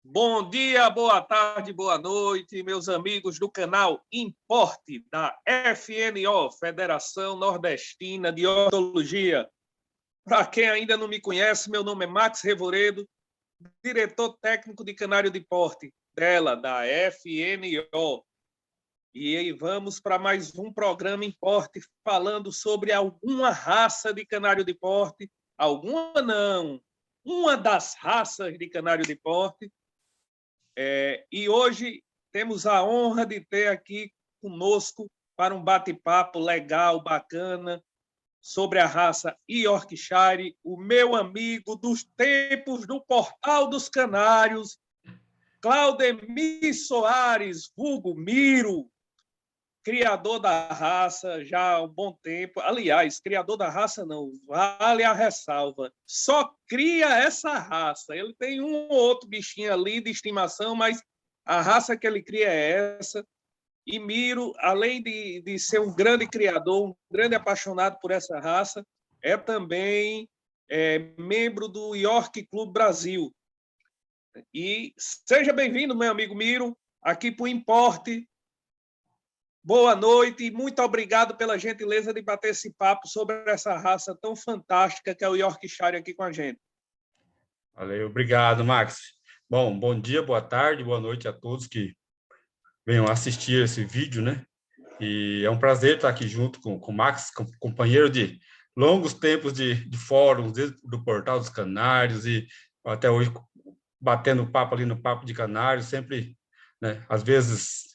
Bom dia, boa tarde, boa noite, meus amigos do canal Importe da FNO, Federação Nordestina de Odontologia. Para quem ainda não me conhece, meu nome é Max Revoredo, diretor técnico de canário de porte dela, da FNO. E aí vamos para mais um programa Importe falando sobre alguma raça de canário de porte, alguma não, uma das raças de canário de porte. E hoje temos a honra de ter aqui conosco para um bate-papo legal, bacana, sobre a raça Yorkshire, o meu amigo dos tempos do Portal dos Canários, Claudemir Soares, vulgo Miro, criador da raça já há um bom tempo. Aliás, criador da raça não, vale a ressalva. Só cria essa raça. Ele tem um ou outro bichinho ali de estimação, mas a raça que ele cria é essa. E Miro, além de ser um grande criador, um grande apaixonado por essa raça, é também membro do York Club Brasil. E seja bem-vindo, meu amigo Miro, aqui para o Importe. Boa noite e muito obrigado pela gentileza de bater esse papo sobre essa raça tão fantástica que é o Yorkshire aqui com a gente. Valeu, obrigado, Max. Bom dia, boa tarde, boa noite a todos que venham assistir esse vídeo, né? E é um prazer estar aqui junto com o Max, companheiro de longos tempos de fóruns, desde do Portal dos Canários e até hoje batendo papo ali no Papo de Canários, sempre, né, às vezes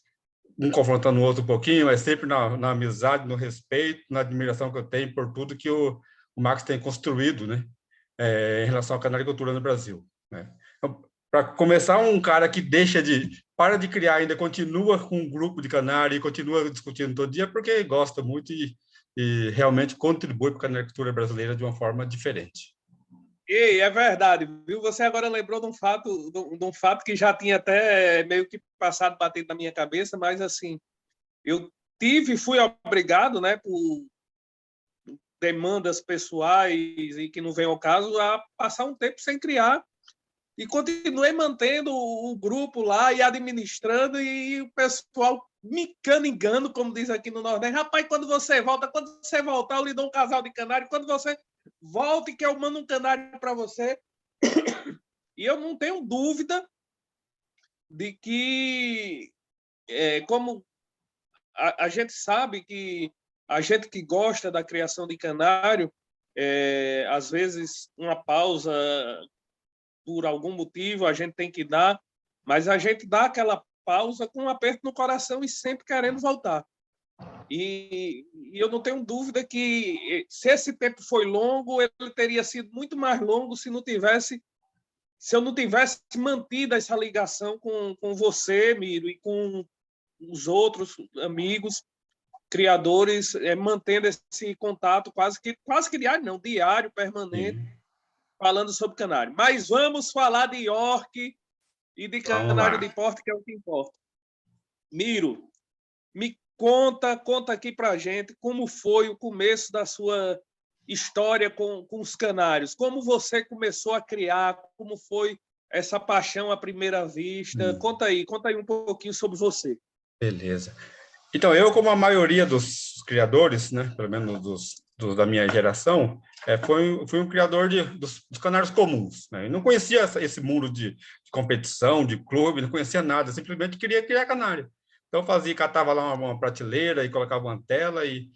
um confrontando o outro um pouquinho, mas sempre na amizade, no respeito, na admiração que eu tenho por tudo que o Max tem construído, né, em relação à canaricultura no Brasil, né. Então, para começar, um cara que para de criar, ainda continua com um grupo de canário e continua discutindo todo dia, porque gosta muito e realmente contribui para a canaricultura brasileira de uma forma diferente. E é verdade, viu? Você agora lembrou de um fato que já tinha até meio que passado batendo na minha cabeça, mas assim, eu fui obrigado, né, por demandas pessoais e que não vem ao caso, a passar um tempo sem criar e continuei mantendo o grupo lá e administrando e o pessoal me canigando, como diz aqui no Nordeste. Rapaz, quando você voltar, eu lhe dou um casal de canário. Quando você volte, que eu mando um canário para você. E eu não tenho dúvida de que, como a gente sabe que a gente que gosta da criação de canário, às vezes uma pausa por algum motivo a gente tem que dar, mas a gente dá aquela pausa com um aperto no coração e sempre querendo voltar. E eu não tenho dúvida que, se esse tempo foi longo, ele teria sido muito mais longo se eu não tivesse mantido essa ligação com você, Miro, e com os outros amigos criadores, mantendo esse contato quase que diário, não, diário, permanente, falando sobre canário. Mas vamos falar de York e de canário de porte, que é o que importa. Miro, me conta aqui pra gente como foi o começo da sua história com os canários. Como você começou a criar, como foi essa paixão à primeira vista. Conta aí um pouquinho sobre você. Beleza. Então, eu, como a maioria dos criadores, né, pelo menos da minha geração, fui um criador dos canários comuns, né? Eu não conhecia esse mundo de competição, de clube, não conhecia nada, simplesmente queria criar canário. Então, catava lá uma prateleira e colocava uma tela e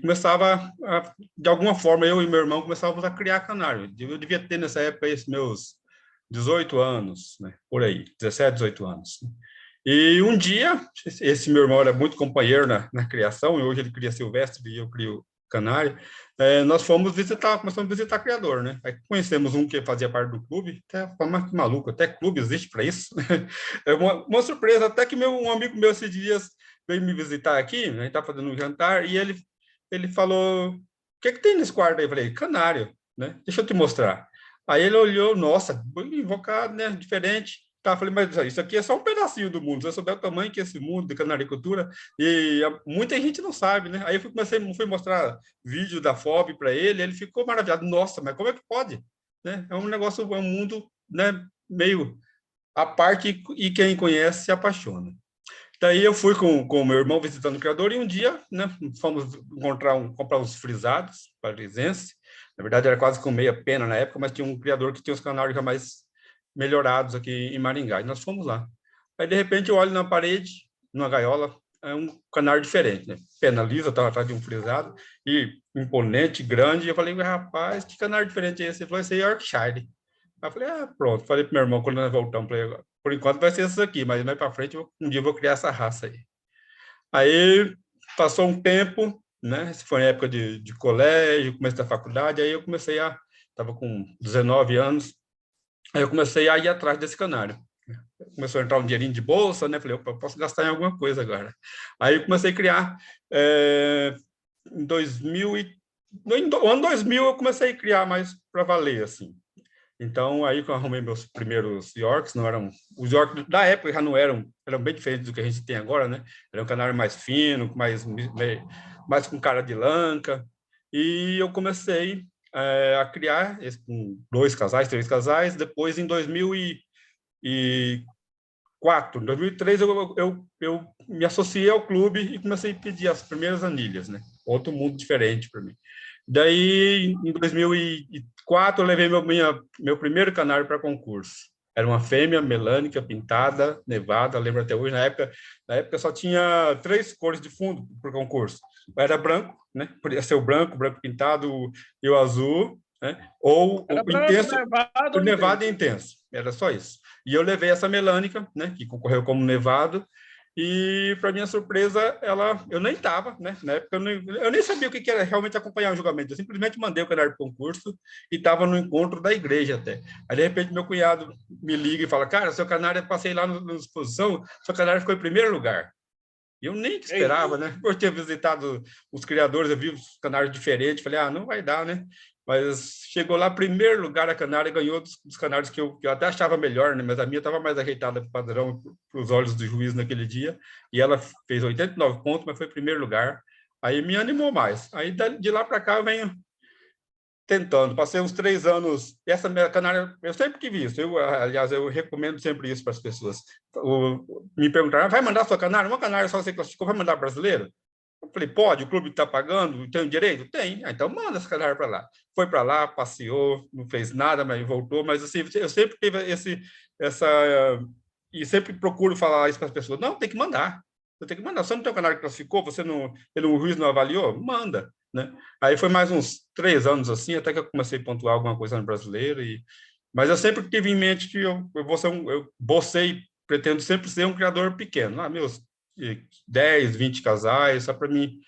começava, de alguma forma, eu e meu irmão começávamos a criar canário. Eu devia ter, nessa época, esses meus 18 anos, né, por aí, 17, 18 anos. E um dia, esse meu irmão era muito companheiro na criação, e hoje ele cria silvestre e eu crio canário, nós começamos a visitar criador, né? Aí conhecemos um que fazia parte do clube, até mas que maluco, até clube existe para isso. É uma surpresa, até que um amigo meu esses dias veio me visitar aqui, né? A gente tá fazendo um jantar, e ele falou, o que tem nesse quarto aí? Eu falei, canário, né? Deixa eu te mostrar. Aí ele olhou, nossa, invocado, né? Diferente. Tá, falei, mas isso aqui é só um pedacinho do mundo. Se eu souber o tamanho que é esse mundo de canaricultura, e muita gente não sabe, né? Aí eu fui mostrar vídeo da FOB para ele ficou maravilhado. Nossa, mas como é que pode? Né? É um negócio, é um mundo, né, meio à parte e quem conhece se apaixona. Daí eu fui com o meu irmão visitando o criador e um dia, né, fomos comprar uns frisados parisienses. Na verdade, era quase com meia pena na época, mas tinha um criador que tinha os canários já mais melhorados aqui em Maringá. E nós fomos lá. Aí, de repente, eu olho na parede, numa gaiola, é um canário diferente, né? Pena lisa, estava atrás de um frisado, e imponente, grande. E eu falei, rapaz, que canário diferente é esse? Ele falou, esse é Yorkshire. Aí eu falei, pronto. Falei pro meu irmão, quando nós voltamos, falei, por enquanto vai ser isso aqui, mas mais para frente, um dia eu vou criar essa raça aí. Aí, passou um tempo, né? Essa foi a época de colégio, começo da faculdade, aí eu comecei estava com 19 anos, aí eu comecei a ir atrás desse canário. Começou a entrar um dinheirinho de bolsa, né? Falei, opa, eu posso gastar em alguma coisa agora. Aí eu comecei a criar, em 2000 no ano 2000 eu comecei a criar mais para valer, assim. Então, aí que eu arrumei meus primeiros Yorks, não eram... Os Yorks da época já não eram bem diferentes do que a gente tem agora, né? Era um canário mais fino, mais com cara de lanca. E eu comecei a criar com 2 casais, 3 casais. Depois, em 2004, em 2003, eu me associei ao clube e comecei a pedir as primeiras anilhas, né? Outro mundo diferente para mim. Daí, em 2004, eu levei meu primeiro canário para concurso. Era uma fêmea melânica, pintada, nevada, lembro até hoje. Na época só tinha 3 cores de fundo para o concurso. Era branco, né? Podia ser o branco pintado e o azul, né? Ou Era o branco, intenso, nevado o ou nevado e intenso? intenso. Era só isso. E eu levei essa melânica, né? Que concorreu como nevado. E, para minha surpresa, eu nem estava, né? Na época, eu nem sabia o que era realmente acompanhar o julgamento. Eu simplesmente mandei o canário para o concurso e estava no encontro da igreja até. Aí, de repente, meu cunhado me liga e fala, cara, seu canário, eu passei lá na exposição, seu canário ficou em primeiro lugar. E eu nem esperava, né? Por ter visitado os criadores, eu vi os canários diferentes, falei, não vai dar, né? Mas chegou lá, primeiro lugar, a canária ganhou dos canários que eu até achava melhor, né? Mas a minha estava mais ajeitada para o padrão, para os olhos do juiz naquele dia. E ela fez 89 pontos, mas foi primeiro lugar. Aí me animou mais. Aí de lá para cá eu venho tentando. Passei uns 3 anos. Essa minha canária, eu sempre tive isso. Aliás, eu recomendo sempre isso para as pessoas. Me perguntaram, vai mandar sua canária? Uma canária só você classificou, vai mandar brasileiro? Eu falei, pode, o clube está pagando, tem o direito? Tem. Então manda esse canário para lá. Foi para lá, passeou, não fez nada, mas voltou. Mas assim, eu sempre tive essa... E sempre procuro falar isso para as pessoas. Não, tem que mandar. Você tem que mandar. Você não tem o canário que classificou, o juiz não avaliou? Manda, né? Aí foi mais uns 3 anos assim, até que eu comecei a pontuar alguma coisa no brasileiro. Mas eu sempre tive em mente que pretendo sempre ser um criador pequeno. Meus 10, 20 casais, só para mim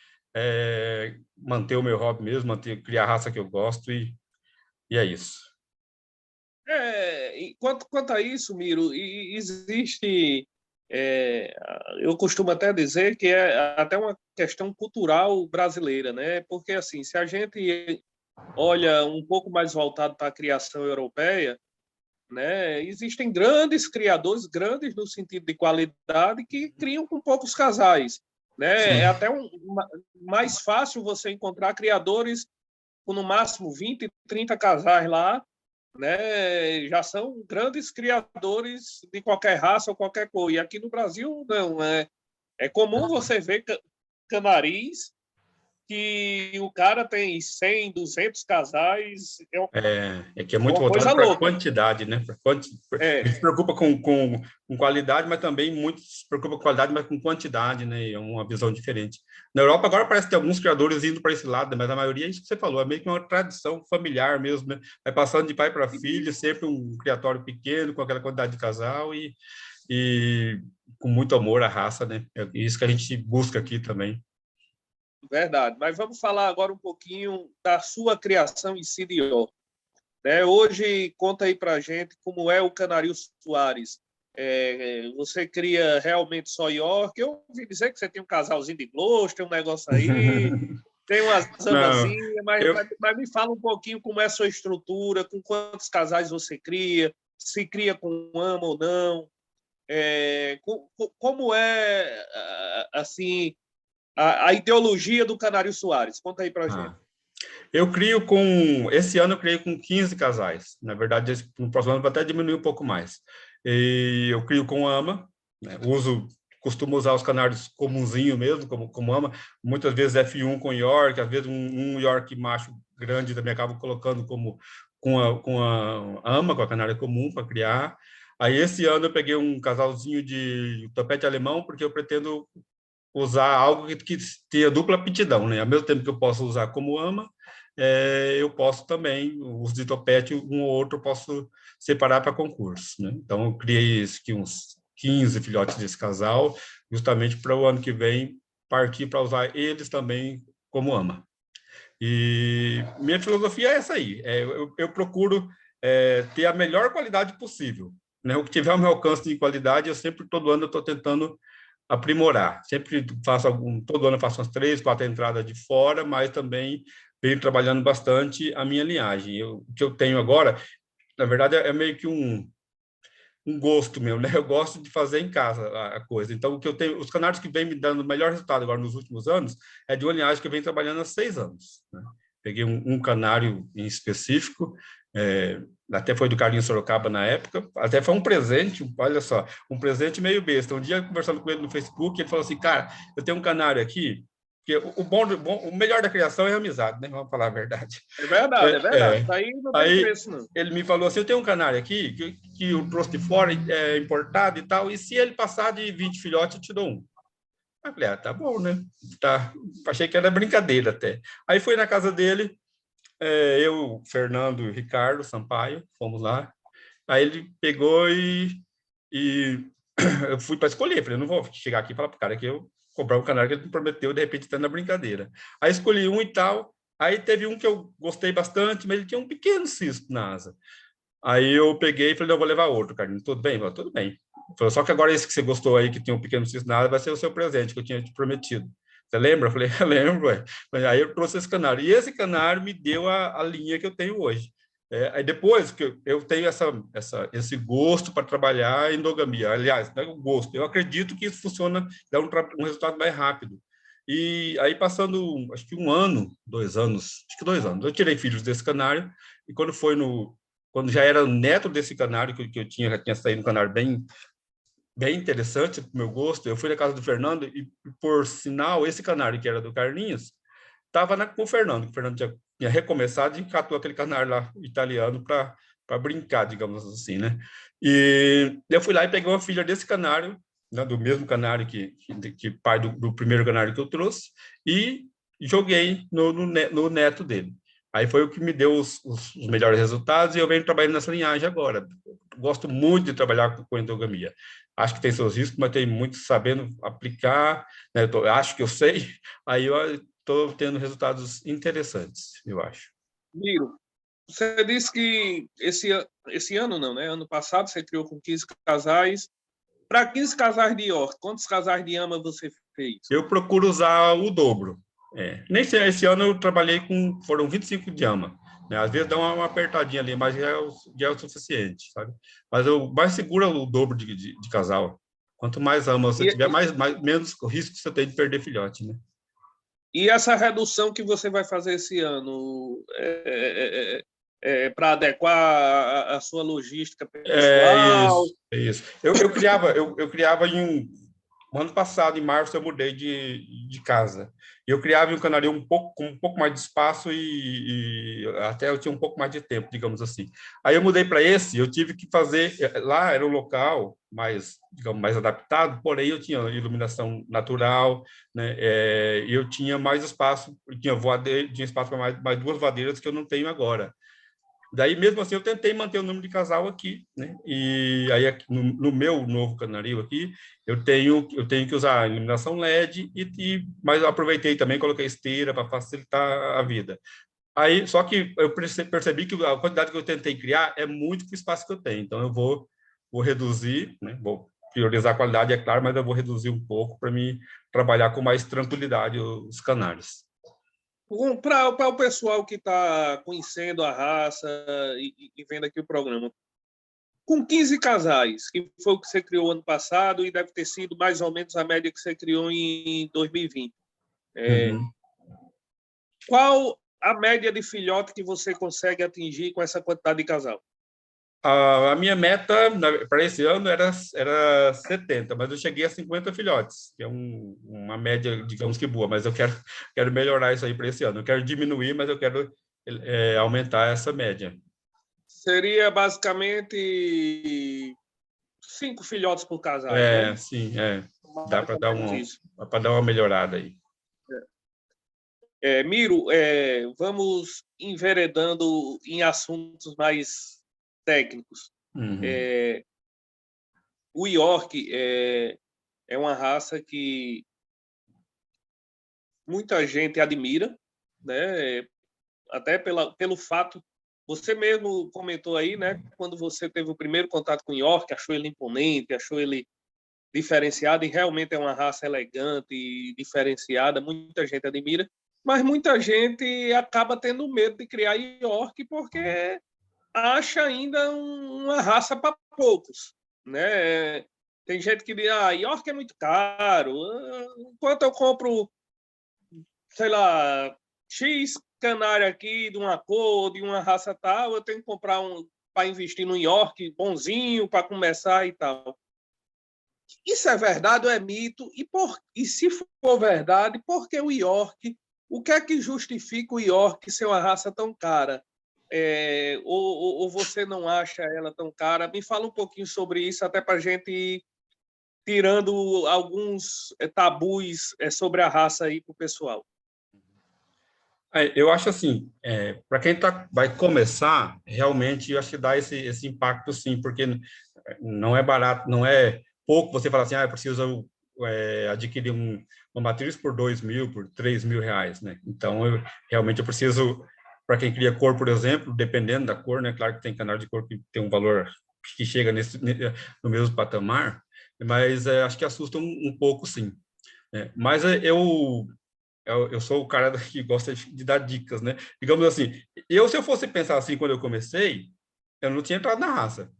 manter o meu hobby mesmo, criar a raça que eu gosto, e é isso. Quanto a isso, Miro, existe, eu costumo até dizer que é até uma questão cultural brasileira, né? Porque, assim, se a gente olha um pouco mais voltado para a criação europeia, né, existem grandes criadores, grandes no sentido de qualidade, que criam com poucos casais, né? Sim. É até mais fácil você encontrar criadores com no máximo 20, 30 casais lá, né? Já são grandes criadores de qualquer raça ou qualquer cor. E aqui no Brasil, não. É comum você ver canaris que o cara tem 100, 200 casais. Que é muito Uma coisa voltado para a louca. quantidade, né? Ele se É, preocupa com qualidade, mas também muito se preocupa com qualidade, mas com quantidade, né? É uma visão diferente. Na Europa agora parece que tem alguns criadores indo para esse lado, mas a maioria é isso que você falou, é meio que uma tradição familiar mesmo, né? Vai passando de pai para filho, sempre um criatório pequeno, com aquela quantidade de casal e com muito amor à raça, né? É isso que a gente busca aqui também. verdade. Mas vamos falar agora um pouquinho da sua criação em si de York, né? Hoje, conta aí para a gente como é o Canarinho Soares. Você cria realmente só York? Eu ouvi dizer que você tem um casalzinho de Gloucester, um negócio aí, tem umas Não, amazinhas, mas, eu, mas, mas me fala um pouquinho como é a sua estrutura, com quantos casais você cria, se cria com ama ou não, como é, assim, a ideologia do Canário Soares. Conta aí para a gente. Esse ano eu criei com 15 casais. Na verdade, no próximo ano vai até diminuir um pouco mais. E eu crio com ama, né? Costumo usar os canários comunzinho mesmo, como ama. Muitas vezes F1 com York, às vezes um York macho grande também acabo colocando com a ama, com a canária comum para criar. Aí esse ano eu peguei um casalzinho de topete alemão, porque eu pretendo usar algo que tenha dupla aptidão, né? Ao mesmo tempo que eu posso usar como ama, eu posso também, os de topete, um ou outro eu posso separar para concurso, né? Então, eu criei uns 15 filhotes desse casal, justamente para o ano que vem partir para usar eles também como ama. E minha filosofia é essa aí, eu procuro ter a melhor qualidade possível, né? O que tiver ao meu alcance de qualidade, todo ano eu estou tentando aprimorar. Todo ano eu faço umas 3, 4 entradas de fora, mas também venho trabalhando bastante a minha linhagem. O que eu tenho agora, na verdade, é meio que um gosto meu, né? Eu gosto de fazer em casa a coisa. Então, o que eu tenho, os canários que vêm me dando o melhor resultado agora nos últimos anos é de uma linhagem que eu venho trabalhando há 6 anos, né? Peguei um canário em específico, até foi do Carlinhos Sorocaba na época, até foi um presente, olha só, um presente meio besta. Um dia, conversando com ele no Facebook, ele falou assim, cara, eu tenho um canário aqui, porque o melhor da criação é a amizade, né? Vamos falar a verdade. É verdade, é verdade. Isso aí não tem Aí preço, não. ele me falou assim, eu tenho um canário aqui, que eu trouxe de fora, importado e tal, e se ele passar de 20 filhotes, eu te dou um. Eu falei, tá bom, né? Tá. Achei que era brincadeira até. Aí fui na casa dele, eu, Fernando e Ricardo Sampaio, fomos lá. Aí ele pegou e eu fui para escolher. Falei, não vou chegar aqui e falar para o cara que eu comprar um canário que ele me prometeu, de repente está na brincadeira. Aí escolhi um e tal. Aí teve um que eu gostei bastante, mas ele tinha um pequeno cisto na asa. Aí eu peguei e falei, eu vou levar outro, Carlinhos. Tudo bem? Falei, tudo bem. Falei, só que agora esse que você gostou aí, que tinha um pequeno cisto na asa, vai ser o seu presente, que eu tinha te prometido. Você lembra? Eu falei, eu lembro, ué. Aí eu trouxe esse canário. E esse canário me deu a linha que eu tenho hoje. Aí depois que eu tenho esse gosto para trabalhar em endogamia. Aliás, não é o gosto. Eu acredito que isso funciona, dá um resultado mais rápido. E aí, passando, acho que 1 ano, 2 anos, acho que 2 anos, eu tirei filhos desse canário, e quando já era neto desse canário, que eu tinha, já tinha saído um canário bem interessante para o meu gosto, eu fui na casa do Fernando, e por sinal, esse canário que era do Carlinhos, estava com o Fernando, que o Fernando tinha recomeçado e catou aquele canário lá italiano para brincar, digamos assim, né? E eu fui lá e peguei uma filha desse canário, né, do mesmo canário que pai do primeiro canário que eu trouxe, e joguei no neto dele. Aí foi o que me deu os melhores resultados, e eu venho trabalhando nessa linhagem agora. Gosto muito de trabalhar com endogamia. Acho que tem seus riscos, mas tem muito sabendo aplicar, né? Acho que eu sei, aí eu estou tendo resultados interessantes, eu acho. Miro, você disse que esse ano não, né? Ano passado você criou com 15 casais. Para 15 casais de York, quantos casais de ama você fez? Eu procuro usar o dobro. Nem sei, esse ano eu trabalhei foram 25 de ama, né? Às vezes dá uma apertadinha ali, mas já é o suficiente, sabe? Mas eu mais segura o dobro de casal. Quanto mais ama você tiver, menos risco você tem de perder filhote, né? E essa redução que você vai fazer esse ano para adequar a sua logística pessoal? É isso. Eu criava no ano passado, em março, eu mudei de casa. Eu criava em um canarinho com um pouco mais de espaço e até eu tinha um pouco mais de tempo, digamos assim. Aí eu mudei para esse, eu tive que fazer... Lá era um local mais, digamos, mais adaptado, porém eu tinha iluminação natural, né? E eu tinha mais espaço, tinha espaço para mais 2 voadeiras que eu não tenho agora. Daí, mesmo assim, eu tentei manter o número de casal aqui, né? E aí, aqui, no meu novo canarinho aqui, eu tenho que usar iluminação LED, mas eu aproveitei também, coloquei esteira para facilitar a vida. Aí, só que eu percebi que a quantidade que eu tentei criar é muito para o espaço que eu tenho. Então, eu vou reduzir, né? Vou priorizar a qualidade, é claro, mas eu vou reduzir um pouco para me trabalhar com mais tranquilidade os canários. Para o pessoal que está conhecendo a raça e vendo aqui o programa, com 15 casais, que foi o que você criou ano passado e deve ter sido mais ou menos a média que você criou em 2020. Uhum. Qual a média de filhote que você consegue atingir com essa quantidade de casal? A minha meta para esse ano era 70, mas eu cheguei a 50 filhotes, que é uma média, digamos que boa, mas eu quero melhorar isso aí para esse ano. Eu quero diminuir, mas eu quero aumentar essa média. Seria basicamente 5 filhotes por casal, né? Sim, dá Mais para ou dar menos isso. uma melhorada aí. Miro, vamos enveredando em assuntos mais técnicos. Uhum. O York é uma raça que muita gente admira, né? Até pelo fato, você mesmo comentou aí, né? Quando você teve o primeiro contato com o York, achou ele imponente, achou ele diferenciado, e realmente é uma raça elegante e diferenciada, muita gente admira, mas muita gente acaba tendo medo de criar York porque acha ainda uma raça para poucos, né? Tem gente que diz, York é muito caro, enquanto eu compro, sei lá, X canário aqui de uma cor, de uma raça tal, eu tenho que comprar para investir no York bonzinho para começar e tal. Isso é verdade ou é mito? E se for verdade, por que o York? O que é que justifica o York ser uma raça tão cara? Ou você não acha ela tão cara? Me fala um pouquinho sobre isso, até para a gente ir tirando alguns tabus sobre a raça aí para o pessoal. Eu acho assim, para quem vai começar, realmente, eu acho que dá esse impacto, sim, porque não é barato, não é pouco você falar assim, eu preciso adquirir uma matriz por 2.000, por 3.000 reais, né? Então, realmente, eu preciso, para quem cria cor, por exemplo, dependendo da cor, né? Claro que tem canal de cor que tem um valor que chega no mesmo patamar, mas acho que assusta um pouco, sim. Mas eu sou o cara que gosta de dar dicas, né? Digamos assim, se eu fosse pensar assim quando eu comecei, eu não tinha entrado na raça.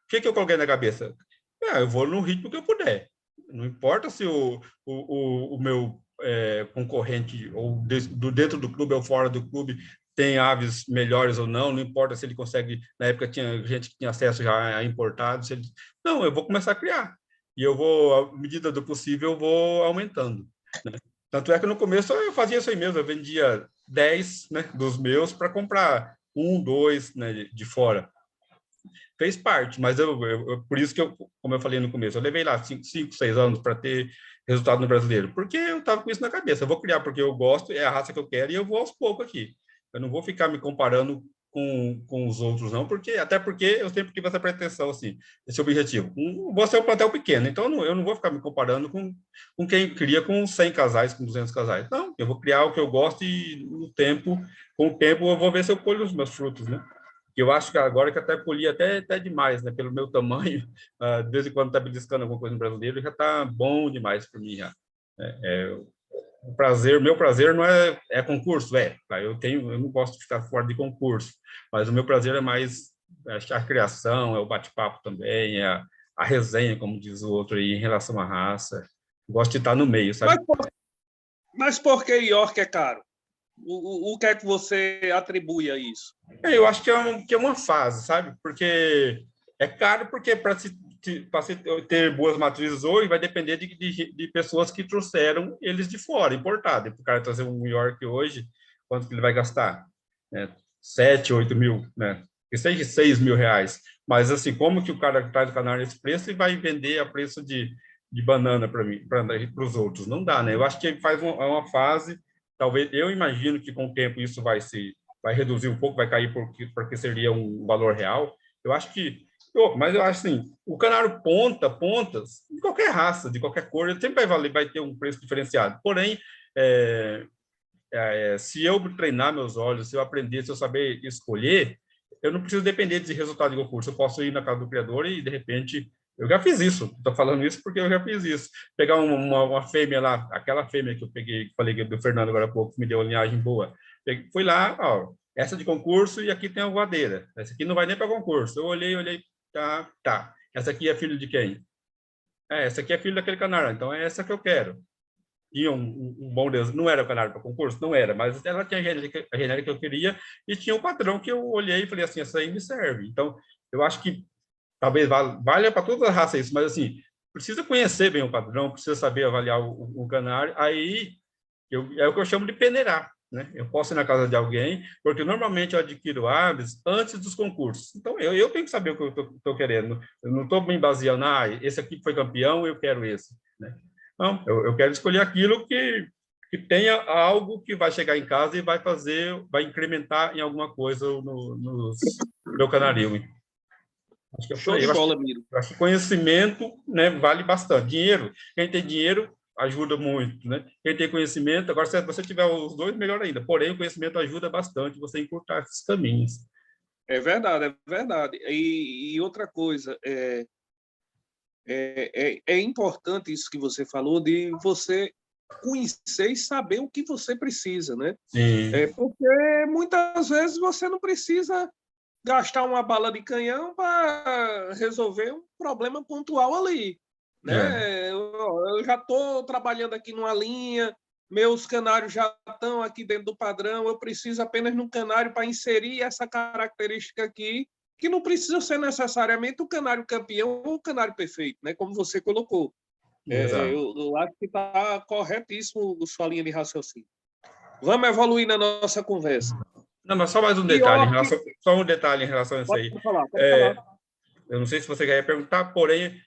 O que eu coloquei na cabeça? Eu vou no ritmo que eu puder. Não importa se o meu concorrente, ou dentro do clube ou fora do clube, tem aves melhores ou não, não importa se ele consegue. Na época tinha gente que tinha acesso já a importados. Não, eu vou começar a criar. E eu vou, à medida do possível, eu vou aumentando. Tanto é que no começo eu fazia isso aí mesmo, eu vendia 10, né, dos meus para comprar um, dois, né, de fora. Fez parte, mas por isso que como eu falei no começo, eu levei lá 5, 6 anos para ter resultado no brasileiro, porque eu estava com isso na cabeça. Eu vou criar porque eu gosto, é a raça que eu quero e eu vou aos poucos aqui. Eu não vou ficar me comparando com os outros, não, até porque eu sempre tive essa pretensão, assim, esse objetivo. Você é um plantel pequeno, então eu não vou ficar me comparando com quem cria com 100 casais, com 200 casais. Não, eu vou criar o que eu gosto e com o tempo, eu vou ver se eu colho os meus frutos, né? Eu acho que agora que até colhi até demais, né? Pelo meu tamanho, de vez em quando está beliscando alguma coisa no brasileiro, já está bom demais para mim já. Meu prazer não é concurso, tá? Eu não gosto de ficar fora de concurso, mas o meu prazer é mais acho que a criação, é o bate-papo também, é a resenha, como diz o outro aí, em relação à raça. Gosto de estar no meio, sabe? Mas por que York é caro? O que é que você atribui a isso? Eu acho que é uma fase, sabe? Porque é caro, porque para se ter boas matrizes hoje vai depender de pessoas que trouxeram eles de fora, importado. Para o cara trazer um New York hoje, quanto que ele vai gastar? 7, 8 mil, né? Que seja 6 mil reais. Mas, assim, como que o cara traz o canário nesse preço e vai vender a preço de banana para mim, para os outros? Não dá, né? Eu acho que ele faz uma fase, talvez, eu imagino que com o tempo isso vai reduzir um pouco, vai cair porque seria um valor real. Eu acho que mas eu acho assim, o canário pontas, de qualquer raça, de qualquer cor, ele sempre vai ter um preço diferenciado. Porém, se eu treinar meus olhos, se eu aprender, se eu saber escolher, eu não preciso depender de resultado de concurso. Eu posso ir na casa do criador e, de repente, eu já fiz isso. Estou falando isso porque eu já fiz isso. Pegar uma fêmea lá, aquela fêmea que eu peguei, que falei do Fernando agora há pouco, que me deu uma linhagem boa. Fui lá, essa de concurso e aqui tem a voadeira. Essa aqui não vai nem para concurso. Eu olhei, tá. Essa aqui é filho de quem? Essa aqui é filho daquele canário, então é essa que eu quero. tinha um bom desenho. Não era o canário para concurso? Não era, mas ela tinha a genética que eu queria e tinha um padrão que eu olhei e falei assim, essa aí me serve. Então, eu acho que talvez valha para toda a raça isso, mas assim, precisa conhecer bem o padrão, precisa saber avaliar o canário, aí é o que eu chamo de peneirar, né? Eu posso ir na casa de alguém, porque normalmente eu adquiro aves antes dos concursos. Então, eu tenho que saber o que eu estou querendo. Eu não estou me baseando, esse aqui foi campeão, eu quero esse, né? Não, eu quero escolher aquilo que tenha algo que vai chegar em casa e vai incrementar em alguma coisa no meu canarinho. Acho que é por Show aí. de bola, Miro. Eu acho que conhecimento, né, vale bastante. Dinheiro, quem tem dinheiro ajuda muito, né? Quem tem conhecimento, agora se você tiver os dois, melhor ainda. Porém, o conhecimento ajuda bastante você a encurtar esses caminhos. É verdade, é verdade. E outra coisa, é importante isso que você falou, de você conhecer e saber o que você precisa, né? Sim. Porque muitas vezes você não precisa gastar uma bala de canhão para resolver um problema pontual ali, né? Eu já estou trabalhando aqui numa linha, meus canários já estão aqui dentro do padrão, eu preciso apenas de um canário para inserir essa característica aqui, que não precisa ser necessariamente o canário campeão ou o canário perfeito, né? Como você colocou. Exato. Eu acho que está corretíssimo a sua linha de raciocínio. Vamos evoluir na nossa conversa. Não, mas só mais um detalhe York, só um detalhe em relação a isso aí. pode falar. Eu não sei se você quer perguntar, porém,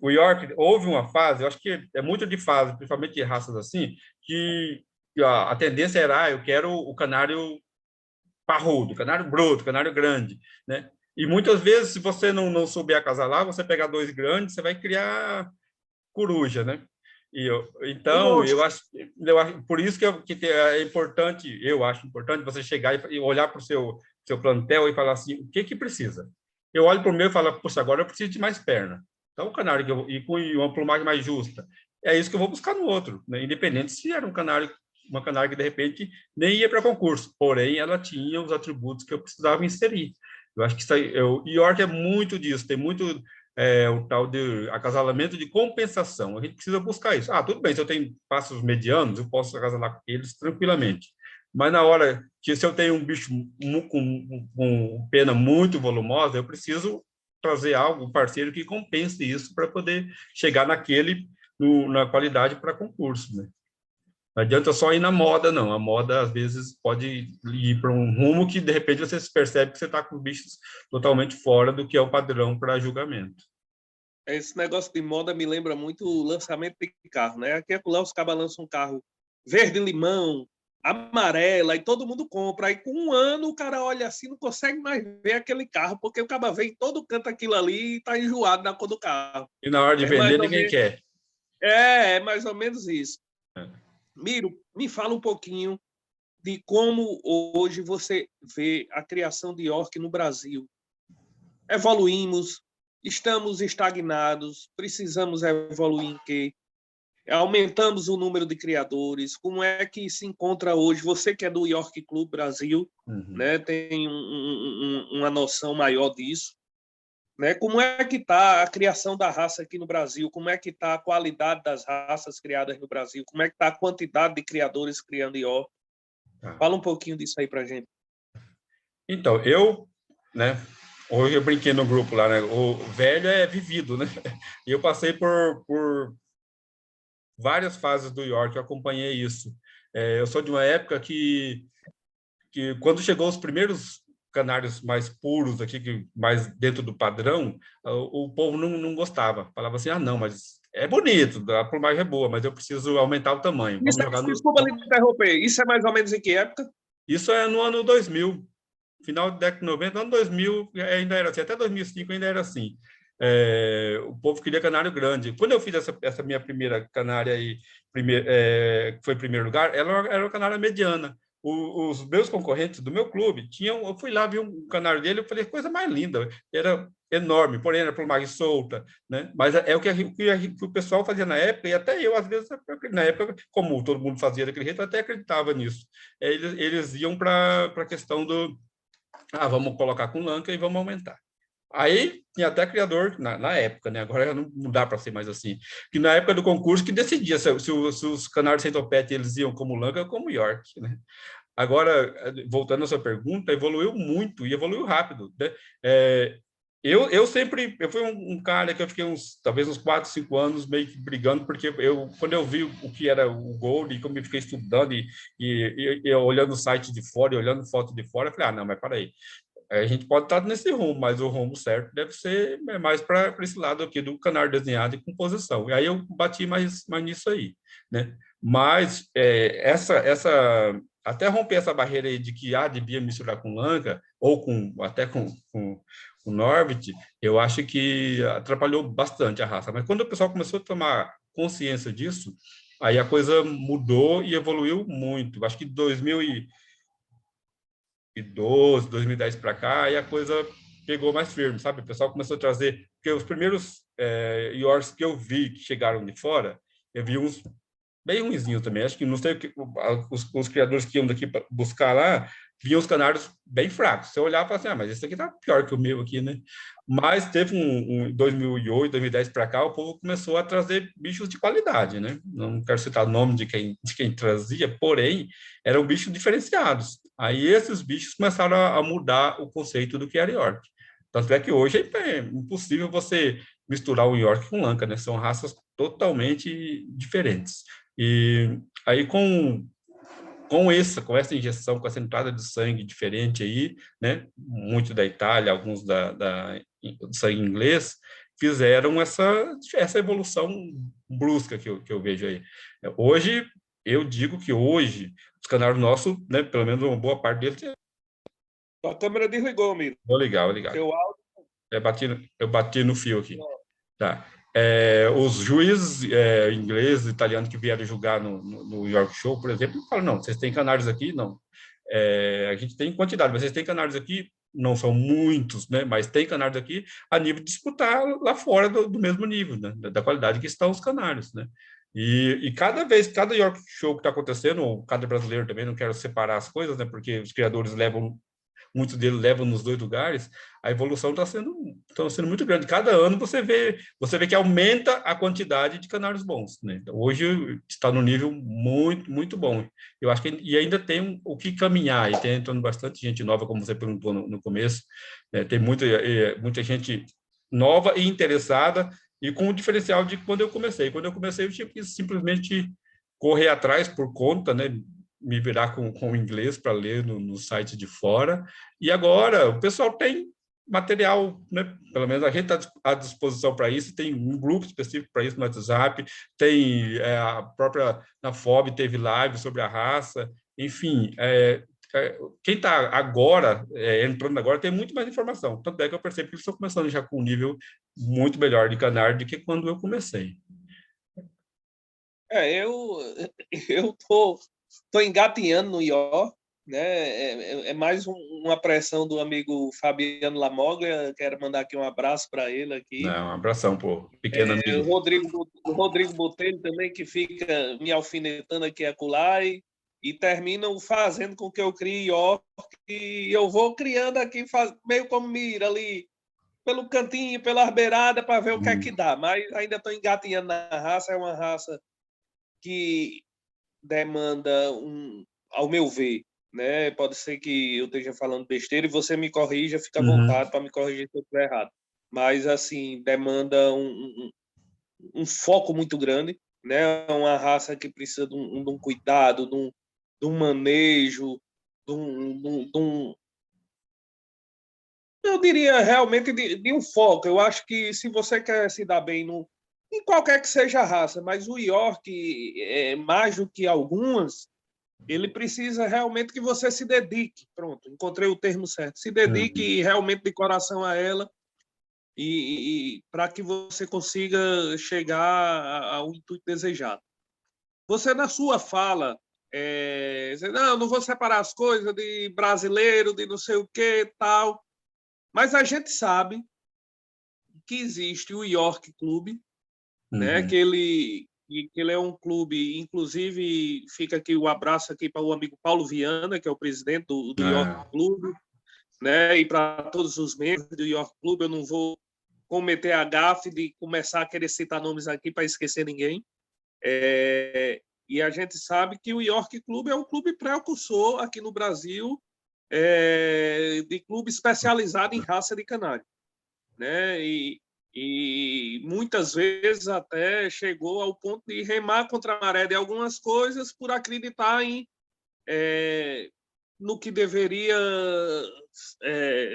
o York, houve uma fase, eu acho que é muito de fase, principalmente de raças assim, que a tendência era, eu quero o canário parrudo, canário bruto, canário grande, né? E muitas vezes, se você não souber acasalar, você pegar dois grandes, você vai criar coruja, né? Então, por isso que é importante, eu acho importante você chegar e olhar para o seu plantel e falar assim, o que precisa? Eu olho para o meu e falo, poxa, agora eu preciso de mais perna. Então, o canário e com uma plumagem mais justa, é isso que eu vou buscar no outro, né? Independente se era uma canária que de repente nem ia para concurso, porém ela tinha os atributos que eu precisava inserir. Eu acho que isso aí, York é muito disso, tem muito o tal de acasalamento de compensação. A gente precisa buscar isso. Tudo bem, se eu tenho passos medianos, eu posso acasalar com eles tranquilamente. Mas na hora que se eu tenho um bicho com pena muito volumosa, eu preciso trazer algo, um parceiro que compense isso para poder chegar na qualidade para concurso, né? Não adianta só ir na moda, não. A moda, às vezes, pode ir para um rumo que, de repente, você percebe que você está com bichos totalmente fora do que é o padrão para julgamento. Esse negócio de moda me lembra muito o lançamento de carro, né? Aqui lá os cabas lançam um carro verde-limão, amarela, e todo mundo compra. Aí, com um ano, o cara olha assim, não consegue mais ver aquele carro, porque o caba vê em todo canto aquilo ali e está enjoado na cor do carro. E na hora de vender, ninguém quer. É mais ou menos isso. É. Miro, me fala um pouquinho de como hoje você vê a criação de York no Brasil. Evoluímos, estamos estagnados, precisamos evoluir em quê? Aumentamos o número de criadores, como é que se encontra hoje? Você que é do York Club Brasil, né, tem uma noção maior disso. Né? Como é que está a criação da raça aqui no Brasil? Como é que está a qualidade das raças criadas no Brasil? Como é que está a quantidade de criadores criando York? Fala um pouquinho disso aí para a gente. Então, né, hoje eu brinquei no grupo lá, né, o velho é vivido, né? E eu passei por várias fases do York, eu acompanhei isso. Eu sou de uma época que quando chegou os primeiros canários mais puros aqui, mais dentro do padrão, o povo não gostava. Falava assim, não, mas é bonito, a plumagem é boa, mas eu preciso aumentar o tamanho. Vamos jogar no... Desculpa lhe interromper. Isso é mais ou menos em que época? Isso é no ano 2000. Final da década de 90, ano 2000 ainda era assim, até 2005 ainda era assim. O povo queria canário grande. Quando eu fiz essa minha primeira canária aí, que foi em primeiro lugar, ela era uma canária mediana. Os meus concorrentes do meu clube eu fui lá, vi um canário dele, eu falei, coisa mais linda, era enorme, porém era plumagem solta, né? Mas é o que o pessoal fazia na época, e até eu, às vezes, na época, como todo mundo fazia daquele jeito, eu até acreditava nisso. Eles iam para a questão do vamos colocar com lanca e vamos aumentar. Aí tinha até criador, na época, né? Agora não dá para ser mais assim. Que na época do concurso que decidia se os canários sem topete eles iam como Lanka ou como York, né? Agora, voltando à sua pergunta, evoluiu muito e evoluiu rápido, né? Eu fui um cara que eu fiquei talvez uns 4, 5 anos meio que brigando, porque quando eu vi o que era o Gold, e como eu fiquei estudando e olhando o site de fora e olhando foto de fora, eu falei, não, mas peraí, a gente pode estar nesse rumo, mas o rumo certo deve ser mais para esse lado aqui do canário desenhado e composição. E aí eu bati mais nisso aí, né? Mas até romper essa barreira aí de que devia misturar com Lanka ou até com o Norbit, eu acho que atrapalhou bastante a raça. Mas quando o pessoal começou a tomar consciência disso, aí a coisa mudou e evoluiu muito. Acho que 2012, 2010 para cá, aí a coisa pegou mais firme, sabe? O pessoal começou a trazer, porque os primeiros Yorks que eu vi que chegaram de fora, eu vi uns bem ruinzinhos também. Acho que não sei os criadores que iam daqui para buscar lá, viam os canários bem fracos. Você olhava e falava assim, mas esse aqui tá pior que o meu aqui, né? Mas teve 2008, 2010 para cá, o povo começou a trazer bichos de qualidade, né? Não quero citar o nome de quem trazia, porém, eram bichos diferenciados. Aí esses bichos começaram a mudar o conceito do que era York. Tanto é que hoje é impossível você misturar o York com o Lanka, né? São raças totalmente diferentes. E aí, com essa injeção, com essa entrada de sangue diferente aí, né, muito da Itália, alguns do sangue inglês, fizeram essa evolução brusca que eu vejo aí. Hoje, eu digo que hoje, os canários nossos, né, pelo menos uma boa parte deles, A câmera desligou, amigo. vou ligar. Seu áudio. Eu bati no fio aqui. Tá. Os juízes ingleses, italianos que vieram julgar no York Show, por exemplo, falam, não, vocês têm canários aqui? Não. A gente tem quantidade, mas vocês têm canários aqui? Não são muitos, né? Mas tem canários aqui a nível de disputar lá fora do mesmo nível, né? Da qualidade que estão os canários, né? E cada York Show que está acontecendo, ou cada brasileiro também, não quero separar as coisas, né? Porque os criadores muitos deles levam nos dois lugares, a evolução está sendo muito grande. Cada ano você vê que aumenta a quantidade de canários bons, né? Então, hoje está no nível muito, muito bom. Eu acho que e ainda tem o que caminhar, e tem entrando bastante gente nova, como você perguntou no começo, né? Tem muita gente nova e interessada, e com o diferencial de quando eu comecei. Quando eu comecei, eu tinha que simplesmente correr atrás por conta, né? Me virar com o inglês para ler no site de fora. E agora o pessoal tem material, né? Pelo menos a gente está à disposição para isso, tem um grupo específico para isso no WhatsApp, tem a própria, na FOB teve live sobre a raça, enfim, quem está agora, entrando agora, tem muito mais informação. Tanto é que eu percebo que eles estão começando já com um nível muito melhor de canário do que quando eu comecei. Eu tô engatinhando no York, né? É mais uma pressão do amigo Fabiano Lamoglia. Quero mandar aqui um abraço para ele aqui. Não, um abração, pô, pequeno amigo. O Rodrigo Botelho também, que fica me alfinetando aqui a acolá e terminam fazendo com que eu crie York, e eu vou criando aqui, meio como mira ali, pelo cantinho, pela beirada, para ver o que é que dá. Mas ainda estou engatinhando na raça. É uma raça que demanda ao meu ver, né? Pode ser que eu esteja falando besteira e você me corrija, fica à vontade para me corrigir se eu estiver errado. Mas, assim, demanda um foco muito grande, né? Uma raça que precisa de um cuidado, de um manejo, de um eu diria realmente de um foco. Eu acho que se você quer se dar bem em qualquer que seja a raça, mas o York, mais do que algumas, ele precisa realmente que você se dedique. Pronto, encontrei o termo certo. Se dedique realmente de coração a ela e para que você consiga chegar ao intuito desejado. Você, na sua fala, não vou separar as coisas de brasileiro, de não sei o que, tal. Mas a gente sabe que existe o York Clube, né? Que ele é um clube, inclusive fica aqui o abraço aqui para o amigo Paulo Viana, que é o presidente do York Clube. né? E para todos os membros do York Club, eu não vou cometer a gafe de começar a querer citar nomes aqui para esquecer ninguém. E a gente sabe que o York Club é um clube precursor aqui no Brasil, de clube especializado em raça de canário, né? E muitas vezes até chegou ao ponto de remar contra a maré de algumas coisas por acreditar no que deveria